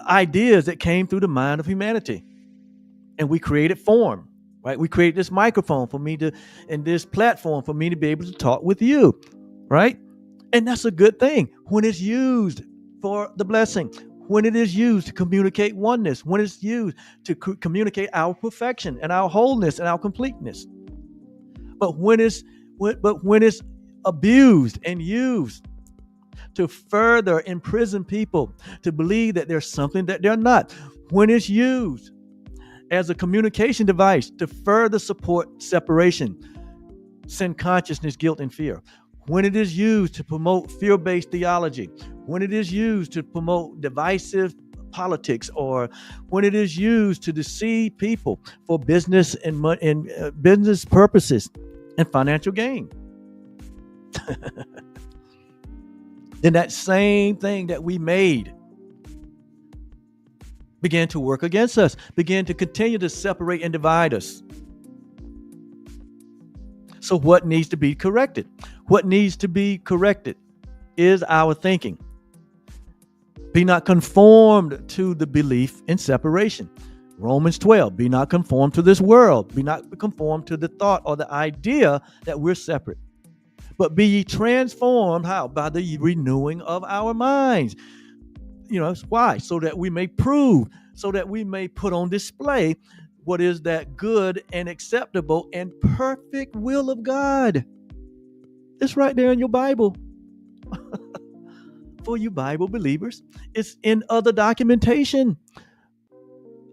ideas that came through the mind of humanity. And we created form, right? We created this microphone for me to, and this platform for me to be able to talk with you, right? And that's a good thing when it's used for the blessing, when it is used to communicate oneness, when it's used to communicate our perfection and our wholeness and our completeness. But when it's abused and used to further imprison people to believe that there's something that they're not, when it's used as a communication device to further support separation, sin consciousness, guilt, and fear, when it is used to promote fear-based theology, when it is used to promote divisive politics, or when it is used to deceive people for business and business purposes and financial gain, then that same thing that we made began to work against us, began to continue to separate and divide us. So what needs to be corrected? What needs to be corrected is our thinking. Be not conformed to the belief in separation. Romans 12, be not conformed to this world. Be not conformed to the thought or the idea that we're separate. But be ye transformed, how? By the renewing of our minds. Why? So that we may prove, so that we may put on display what is that good and acceptable and perfect will of God. It's right there in your Bible. For you Bible believers, it's in other documentation.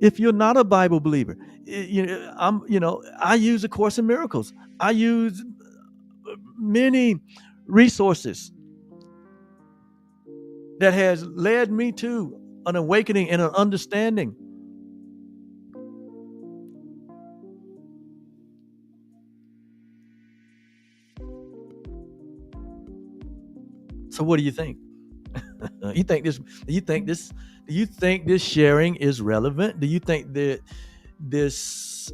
If you're not a Bible believer, I use A Course in Miracles. I use many resources that has led me to an awakening and an understanding. So what do you think? Do you think this sharing is relevant? Do you think that is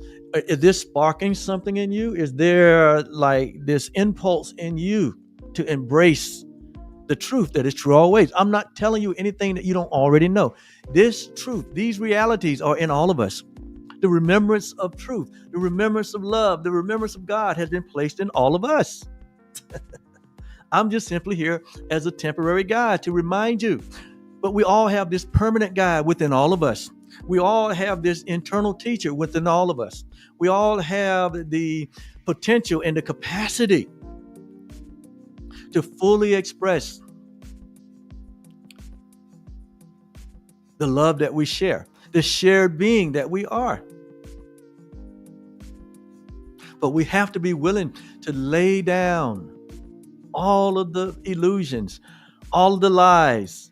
this sparking something in you? Is there like this impulse in you to embrace the truth that is true always? I'm not telling you anything that you don't already know. This truth, these realities are in all of us. The remembrance of truth, the remembrance of love, the remembrance of God has been placed in all of us. I'm just simply here as a temporary guide to remind you. But we all have this permanent guide within all of us. We all have this internal teacher within all of us. We all have the potential and the capacity to fully express the love that we share, the shared being that we are. But we have to be willing to lay down all of the illusions, all of the lies,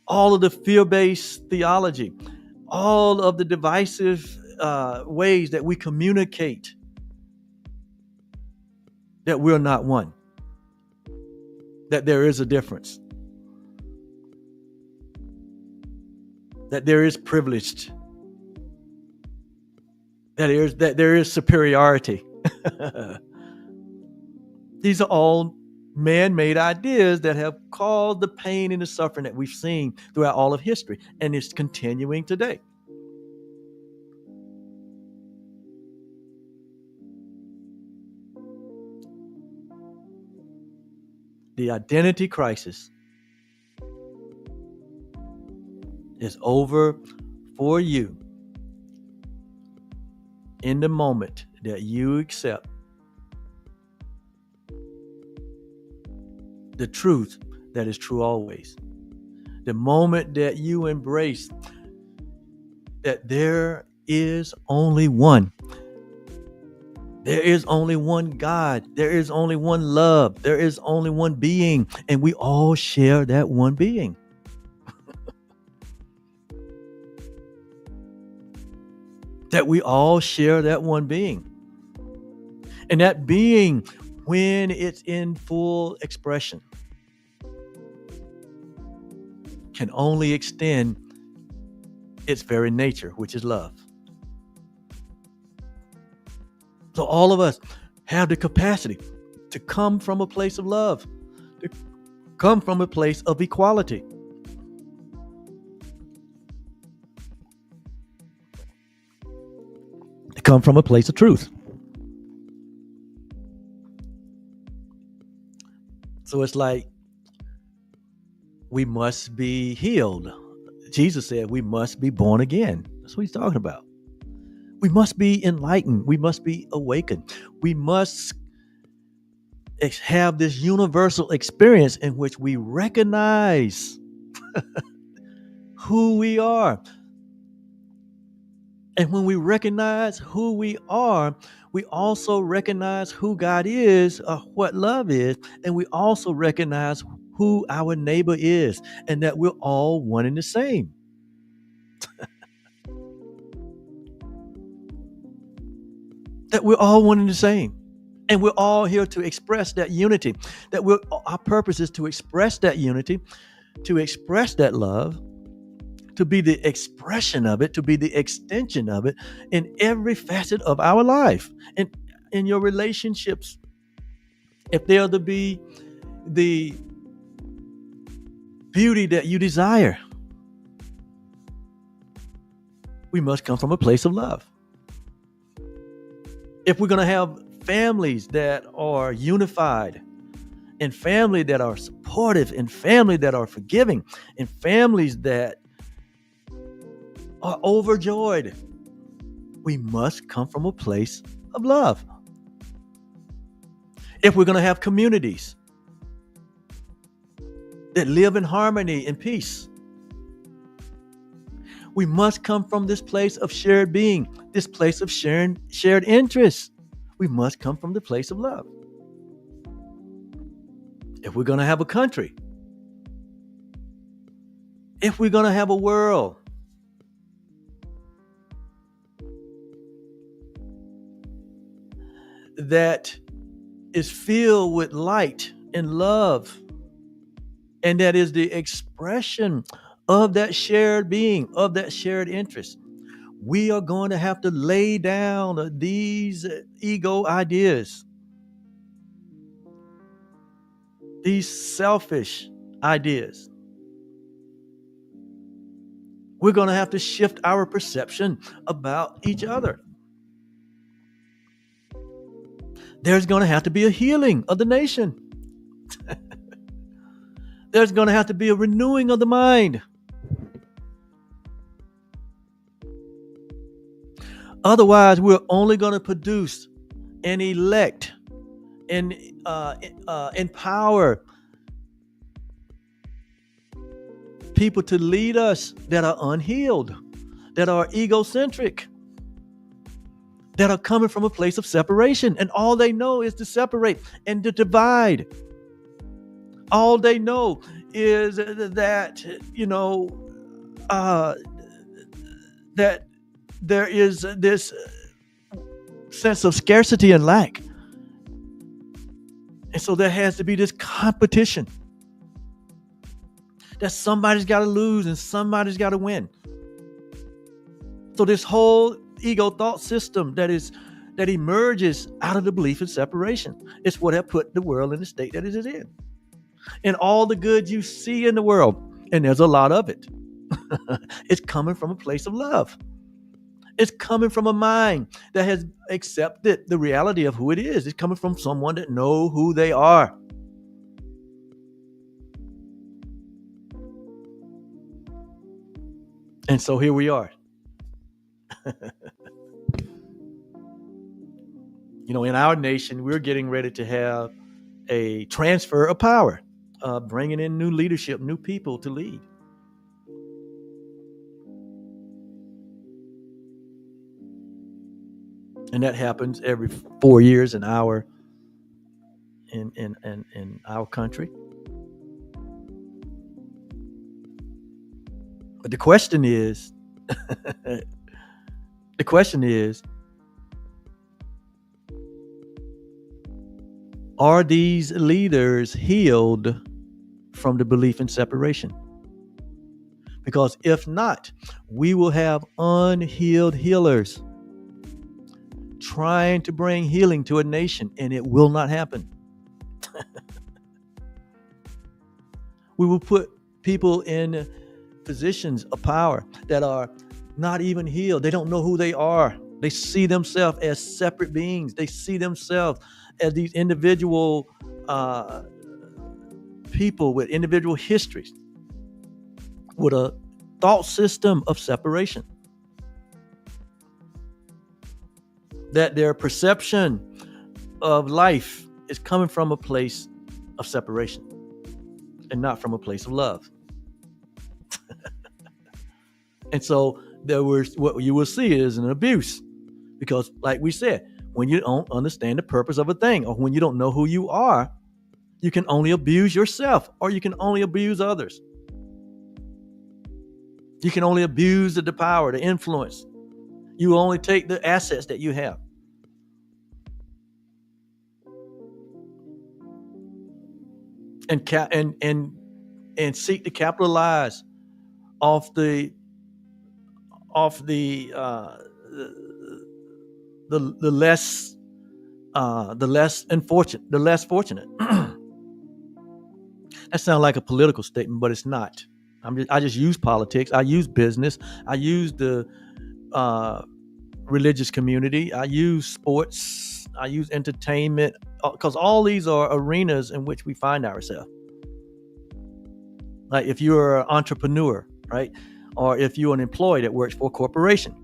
all of the fear-based theology, all of the divisive ways that we communicate that we're not one, that there is a difference, that there is privileged, that there is superiority. These are all man-made ideas that have caused the pain and the suffering that we've seen throughout all of history, and it's continuing today. the identity crisis is over for you in the moment that you accept the truth that is true always. The moment that you embrace that there is only one. There is only one God. There is only one love. There is only one being. And we all share that one being. That we all share that one being. And that being, when it's in full expression, can only extend its very nature, which is love. So all of us have the capacity to come from a place of love, to come from a place of equality. To come from a place of truth. So it's like we must be healed. Jesus said we must be born again. That's what he's talking about. We must be enlightened. We must be awakened. We must have this universal experience in which we recognize who we are. And when we recognize who we are, we also recognize who God is, or what love is, and we also recognize who our neighbor is, and that we're all one and the same. That we're all one and the same. And we're all here to express that unity. That our purpose is to express that unity, to express that love, to be the expression of it, to be the extension of it in every facet of our life. And in your relationships, if they're to be the beauty that you desire, we must come from a place of love. If we're going to have families that are unified, and family that are supportive, and family that are forgiving, and families that are overjoyed, we must come from a place of love. If we're going to have communities that live in harmony and peace, we must come from this place of shared being, this place of shared interests. We must come from the place of love. If we're going to have a country, if we're going to have a world that is filled with light and love, and that is the expression of that shared being, of that shared interest, we are going to have to lay down these ego ideas, these selfish ideas. We're going to have to shift our perception about each other. There's going to have to be a healing of the nation. There's going to have to be a renewing of the mind. Otherwise, we're only going to produce and elect and empower people to lead us that are unhealed, that are egocentric, that are coming from a place of separation. And all they know is to separate and to divide. All they know is that, that there is this sense of scarcity and lack. And so there has to be this competition that somebody's got to lose and somebody's got to win. So this whole ego thought system that emerges out of the belief in separation is what has put the world in the state that it is in. And all the good you see in the world, and there's a lot of it, it's coming from a place of love. It's coming from a mind that has accepted the reality of who it is. It's coming from someone that knows who they are. And so here we are. In our nation, we're getting ready to have a transfer of power, bringing in new leadership, new people to lead. And that happens every 4 years in our country. But the question is, are these leaders healed from the belief in separation? Because if not, we will have unhealed healers trying to bring healing to a nation, and it will not happen. We will put people in positions of power that are not even healed. They don't know who they are. They see themselves as separate beings. They see themselves as these individual people with individual histories, with a thought system of separation. That their perception of life is coming from a place of separation and not from a place of love. And so what you will see is an abuse, because like we said, when you don't understand the purpose of a thing, or when you don't know who you are, you can only abuse yourself, or you can only abuse others. You can only abuse the power, the influence. You only take the assets that you have. And seek to capitalize off the less fortunate. That sounds like a political statement, but it's not. I just use politics. I use business. I use the religious community. I use sports. I use entertainment, because all these are arenas in which we find ourselves. Like if you're an entrepreneur, right? Or if you're an employee that works for a corporation,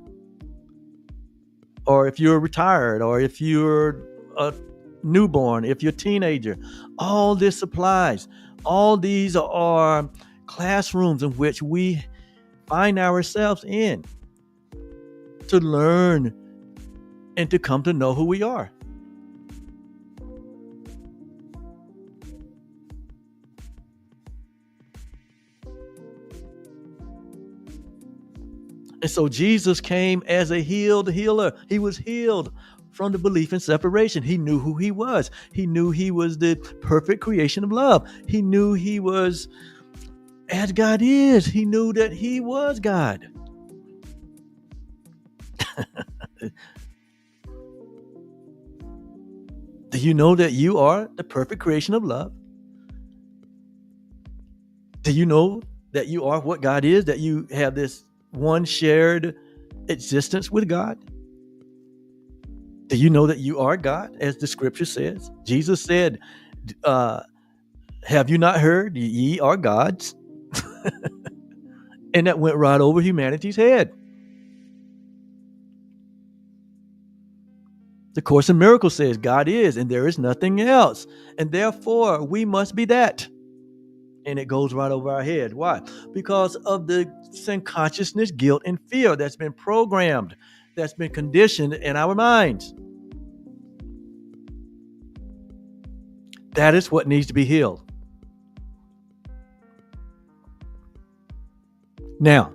or if you're retired, or if you're a newborn, if you're a teenager, all this applies. All these are classrooms in which we find ourselves in to learn and to come to know who we are. And so Jesus came as a healed healer. He was healed from the belief in separation. He knew who he was. He knew he was the perfect creation of love. He knew he was as God is. He knew that he was God. Do you know that you are the perfect creation of love? Do you know that you are what God is, that you have this one shared existence with God? Do you know that you are God, as the scripture says? Jesus said, have you not heard? Ye are gods. And that went right over humanity's head. The Course in Miracles says God is, and there is nothing else. And therefore, we must be that. And it goes right over our head. Why? Because of the sin consciousness, guilt, and fear that's been programmed, that's been conditioned in our minds. That is what needs to be healed. Now,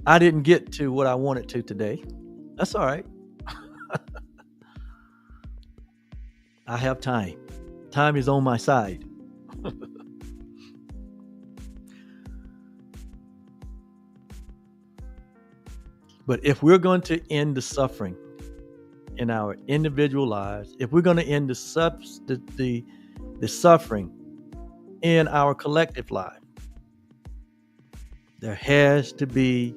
I didn't get to what I wanted to today. That's all right. I have time. Time is on my side. But if we're going to end the suffering in our individual lives, if we're going to end the suffering in our collective life, there has to be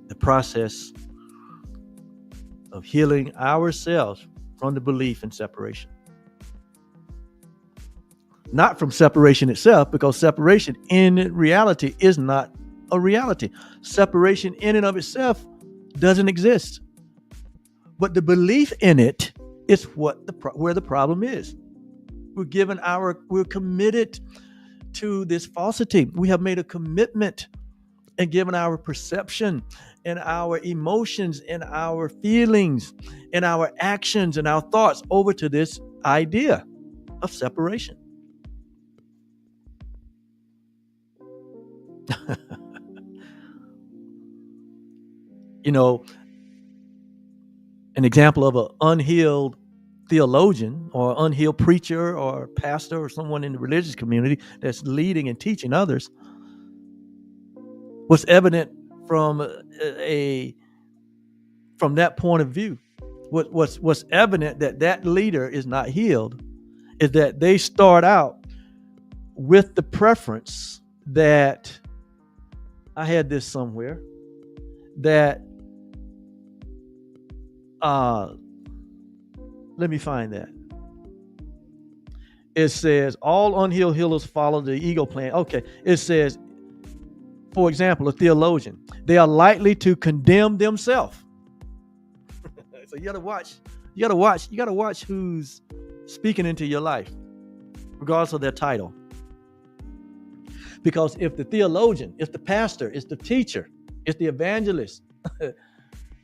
the process of healing ourselves from the belief in separation. not from separation itself, because separation in reality is not a reality. Separation in and of itself doesn't exist. But the belief in it is where the problem is. We're committed to this falsity. We have made a commitment and given our perception and our emotions and our feelings and our actions and our thoughts over to this idea of separation. You know, an example of an unhealed theologian or unhealed preacher or pastor or someone in the religious community that's leading and teaching others was evident from that point of view. What's evident that leader is not healed is that they start out with the preference that I had this somewhere that let me find that. It says all unhealed healers follow the ego plan. Okay, it says, for example, a theologian, they are likely to condemn themselves. So you gotta watch who's speaking into your life, regardless of their title. Because if the theologian, if the pastor, if the teacher, if the evangelist,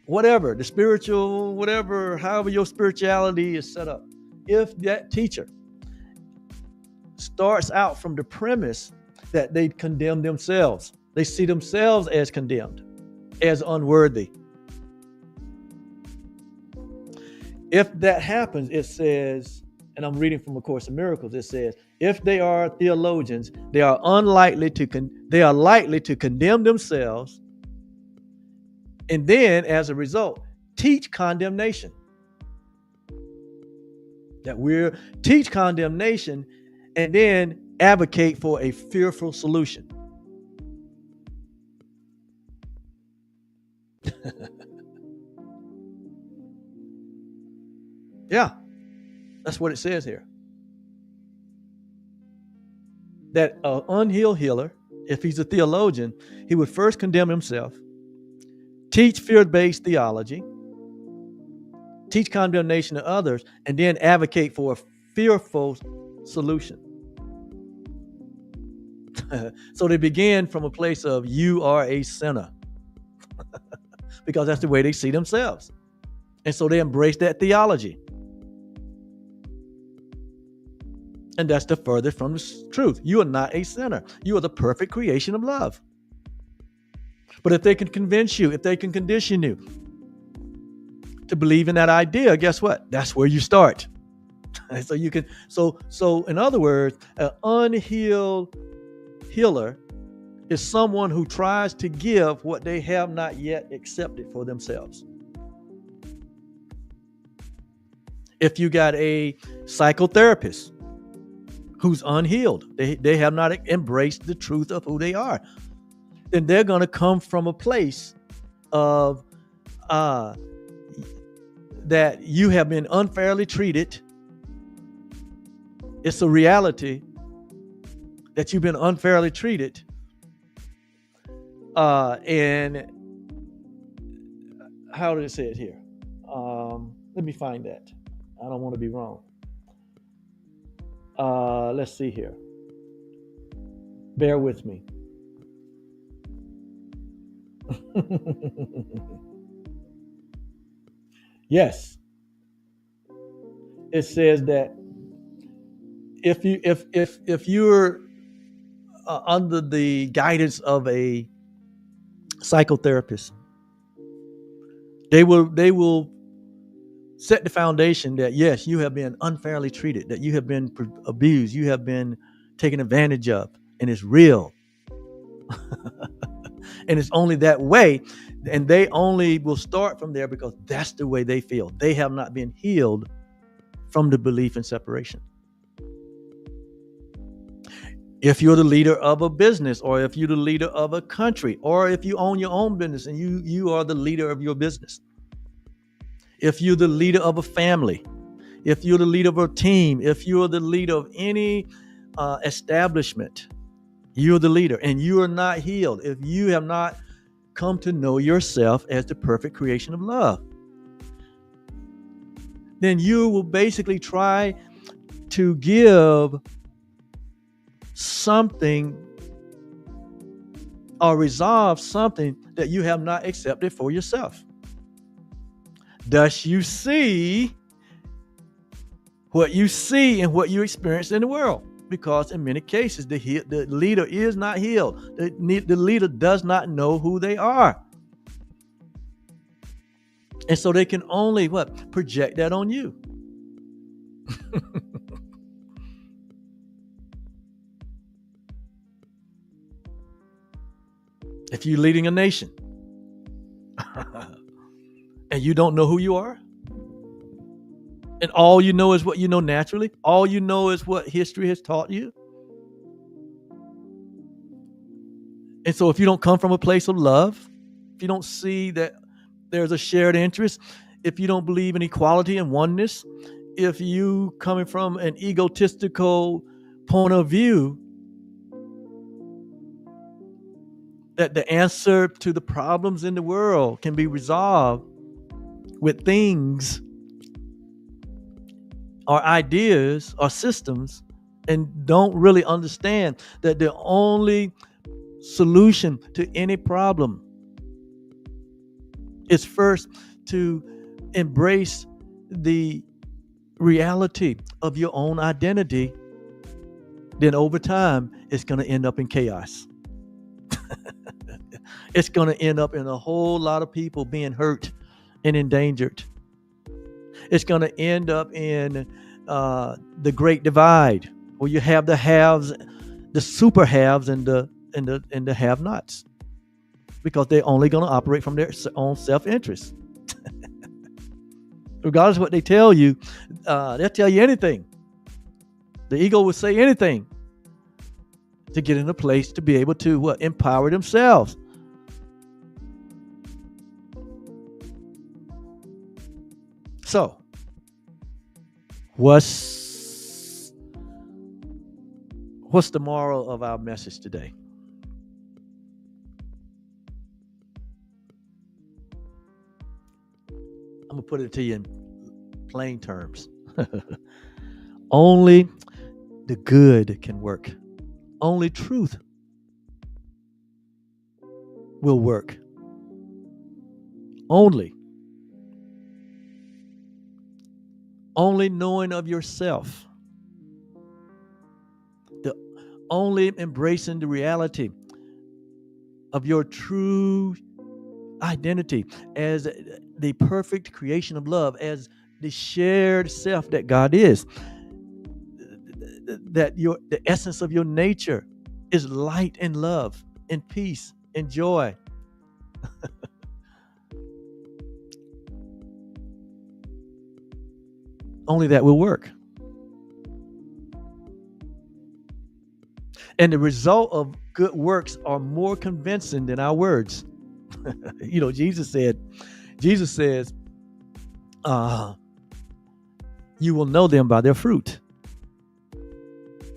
whatever, the spiritual, whatever, however your spirituality is set up, if that teacher starts out from the premise that they condemn themselves, they see themselves as condemned, as unworthy. If that happens, it says, and I'm reading from A Course in Miracles, it says, if they are theologians, they are likely to condemn themselves, and then, as a result, teach condemnation. Teach condemnation, and then advocate for a fearful solution. Yeah, that's what it says here. That an unhealed healer, if he's a theologian, he would first condemn himself, teach fear-based theology, teach condemnation to others, and then advocate for a fearful solution. So they begin from a place of you are a sinner because that's the way they see themselves. And so they embrace that theology. And that's the furthest from the truth. You are not a sinner. You are the perfect creation of love. But if they can convince you, if they can condition you to believe in that idea, guess what? That's where you start. So you can, so in other words, an unhealed healer is someone who tries to give what they have not yet accepted for themselves. If you got a psychotherapist who's unhealed, they have not embraced the truth of who they are, then they're going to come from a place of that you have been unfairly treated. It's a reality that you've been unfairly treated. And how did it say it here? Let me find that. I don't want to be wrong. Let's see here. Bear with me. Yes. It says that if you're under the guidance of a psychotherapist, they will set the foundation that yes, you have been unfairly treated, that you have been abused, you have been taken advantage of, and it's real. And it's only that way, and they only will start from there because that's the way they feel. They have not been healed from the belief in separation. If you're the leader of a business, or if you're the leader of a country, or if you own your own business and you are the leader of your business, if you're the leader of a family, if you're the leader of a team, if you're the leader of any establishment. You're the leader, and you are not healed if you have not come to know yourself as the perfect creation of love. Then you will basically try to give something or resolve something that you have not accepted for yourself. Thus, you see what you see and what you experience in the world. Because in many cases, the leader is not healed. The leader does not know who they are. And so they can only project that on you. If you're leading a nation and you don't know who you are, and all you know is what you know naturally, all you know is what history has taught you. And so if you don't come from a place of love, if you don't see that there's a shared interest, if you don't believe in equality and oneness, if you coming from an egotistical point of view, that the answer to the problems in the world can be resolved with things or ideas or systems, and don't really understand that the only solution to any problem is first to embrace the reality of your own identity, then over time it's going to end up in chaos. It's going to end up in a whole lot of people being hurt and endangered. It's going to end up in the Great Divide, where you have the haves, the super haves, and the have-nots, because they're only going to operate from their own self-interest. Regardless of what they tell you, they'll tell you anything. The ego will say anything to get in a place to be able to empower themselves. So, what's the moral of our message today? I'm going to put it to you in plain terms. Only the good can work. Only truth will work. Only knowing of yourself, the only embracing the reality of your true identity as the perfect creation of love, as the shared self that God is, that the essence of your nature is light and love and peace and joy. Only that will work. And the result of good works are more convincing than our words. Jesus says, you will know them by their fruit.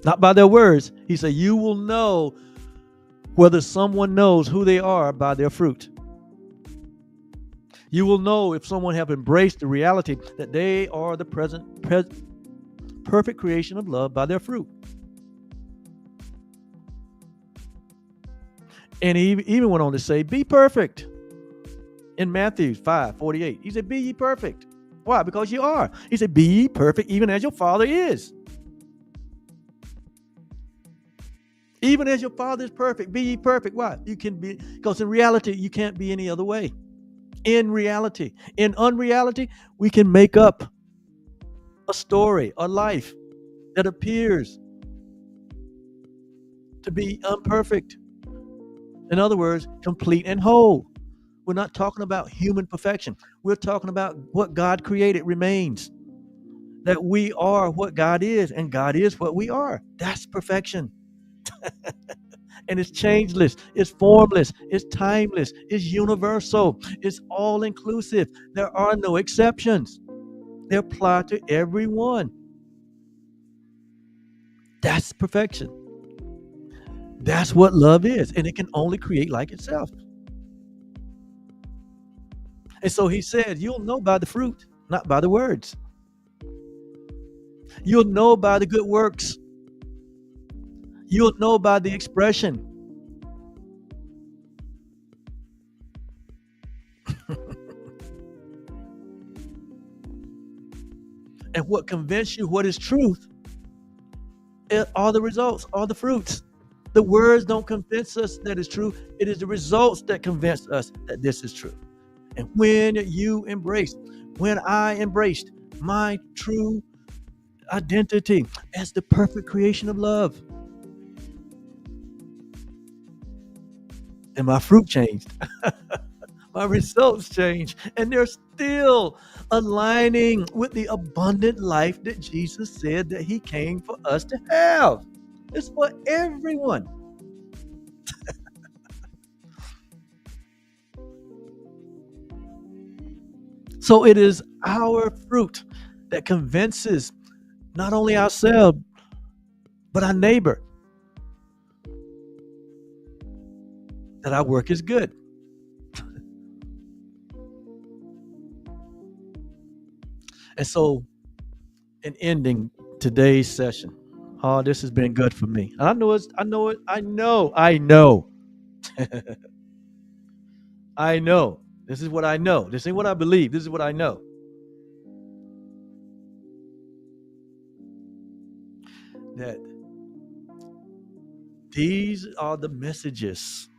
Not by their words. He said, you will know whether someone knows who they are by their fruit. You will know if someone have embraced the reality that they are the perfect creation of love by their fruit. And he even went on to say, be perfect. In Matthew 5:48, he said, be ye perfect. Why? Because you are. He said, be ye perfect even as your Father is. Even as your Father is perfect, be ye perfect. Why? You can be, because in reality, you can't be any other way. In reality. In unreality, we can make up a story, a life that appears to be imperfect. In other words, complete and whole. We're not talking about human perfection. We're talking about what God created remains. That we are what God is, and God is what we are. That's perfection. And it's changeless, it's formless, it's timeless, it's universal, it's all inclusive. There are no exceptions. They apply to everyone. That's perfection. That's what love is. And it can only create like itself. And so he said, you'll know by the fruit, not by the words. You'll know by the good works. You'll know by the expression. And what convinces you what is truth are the results, are the fruits. The words don't convince us that it's true. It is the results that convince us that this is true. And when I embraced my true identity as the perfect creation of love, and my fruit changed. My results changed. And they're still aligning with the abundant life that Jesus said that he came for us to have. It's for everyone. So it is our fruit that convinces not only ourselves, but our neighbor that our work is good. And so, in ending today's session, oh, this has been good for me. I know it's, I know it, I know. I know. This is what I know. This ain't what I believe. This is what I know. That these are the messages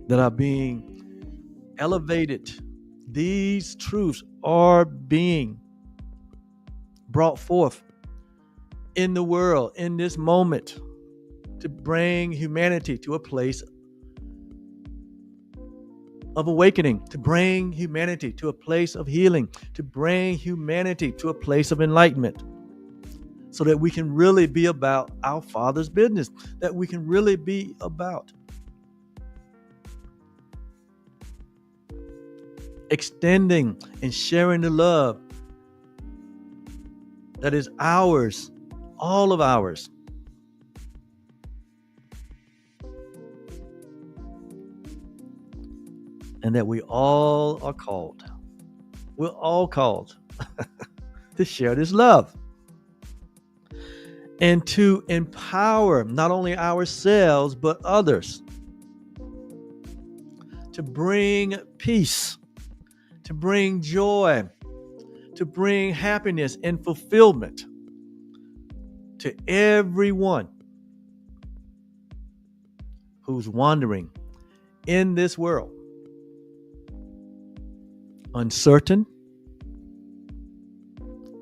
that are being elevated. These truths are being brought forth in the world, in this moment, to bring humanity to a place of awakening, to bring humanity to a place of healing, to bring humanity to a place of enlightenment, so that we can really be about our Father's business, that we can really be about extending and sharing the love that is ours, all of ours. And that we all are called. We're all called to share this love and to empower not only ourselves, but others, to bring peace, to bring joy, to bring happiness and fulfillment to everyone who's wandering in this world, uncertain,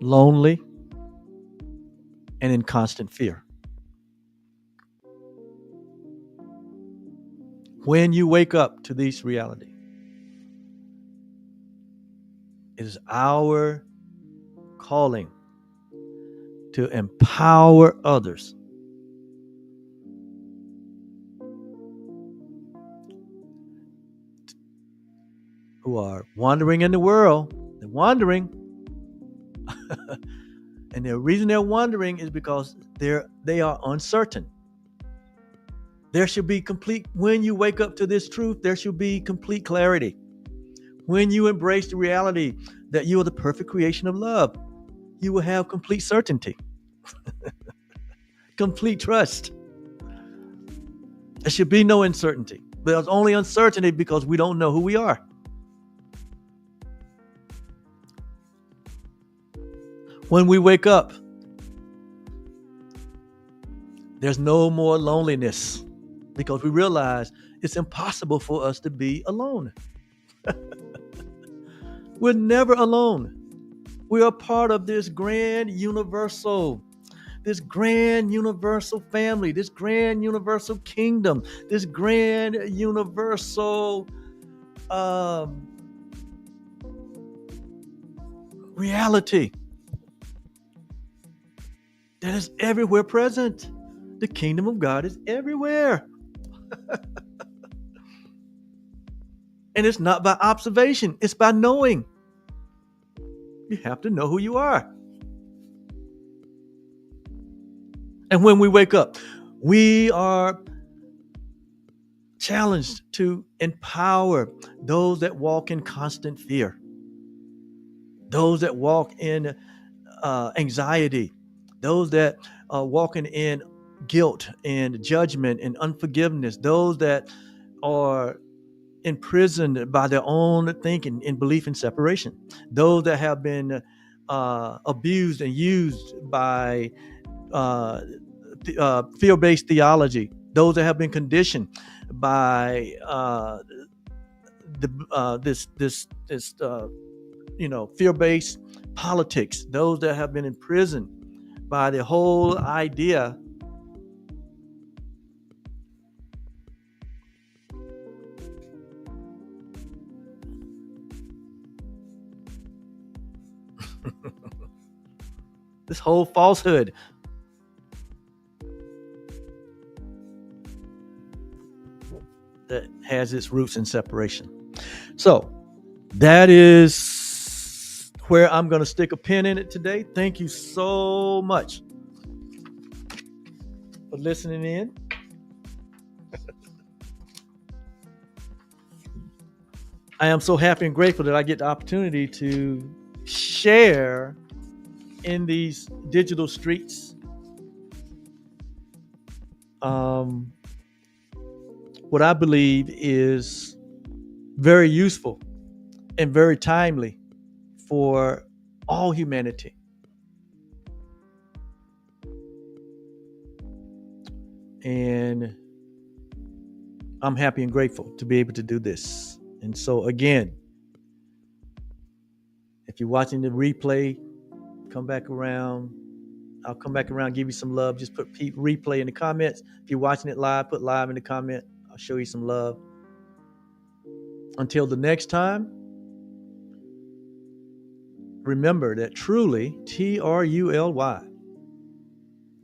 lonely, and in constant fear. When you wake up to this reality, it is our calling to empower others who are wandering in the world. They're wandering. And the reason they're wandering is because they are uncertain. There should be complete, when you wake up to this truth, there should be complete clarity. When you embrace the reality that you are the perfect creation of love, you will have complete certainty, complete trust. There should be no uncertainty. There's only uncertainty because we don't know who we are. When we wake up, there's no more loneliness because we realize it's impossible for us to be alone. We're never alone. We are part of this grand universal family, this grand universal kingdom, this grand universal reality that is everywhere present. The kingdom of God is everywhere. And it's not by observation, it's by knowing. You have to know who you are. And when we wake up, we are challenged to empower those that walk in constant fear, those that walk in anxiety, those that are walking in guilt and judgment and unforgiveness, those that are imprisoned by their own thinking and belief in separation, those that have been abused and used by fear-based theology, those that have been conditioned by this fear-based politics, those that have been imprisoned by the whole idea this whole falsehood that has its roots in separation. So that is where I'm going to stick a pin in it today. Thank you so much for listening in. I am so happy and grateful that I get the opportunity to share in these digital streets what I believe is very useful and very timely for all humanity. And I'm happy and grateful to be able to do this. And so, again, if you're watching the replay, come back around. I'll come back around, give you some love. Just put replay in the comments. If you're watching it live, put live in the comment. I'll show you some love. Until the next time, remember that truly, TRULY,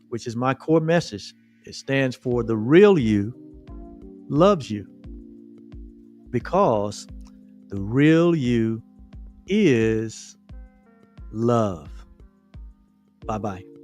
which is my core message, it stands for the real you loves you, because the real you is love. Bye-bye.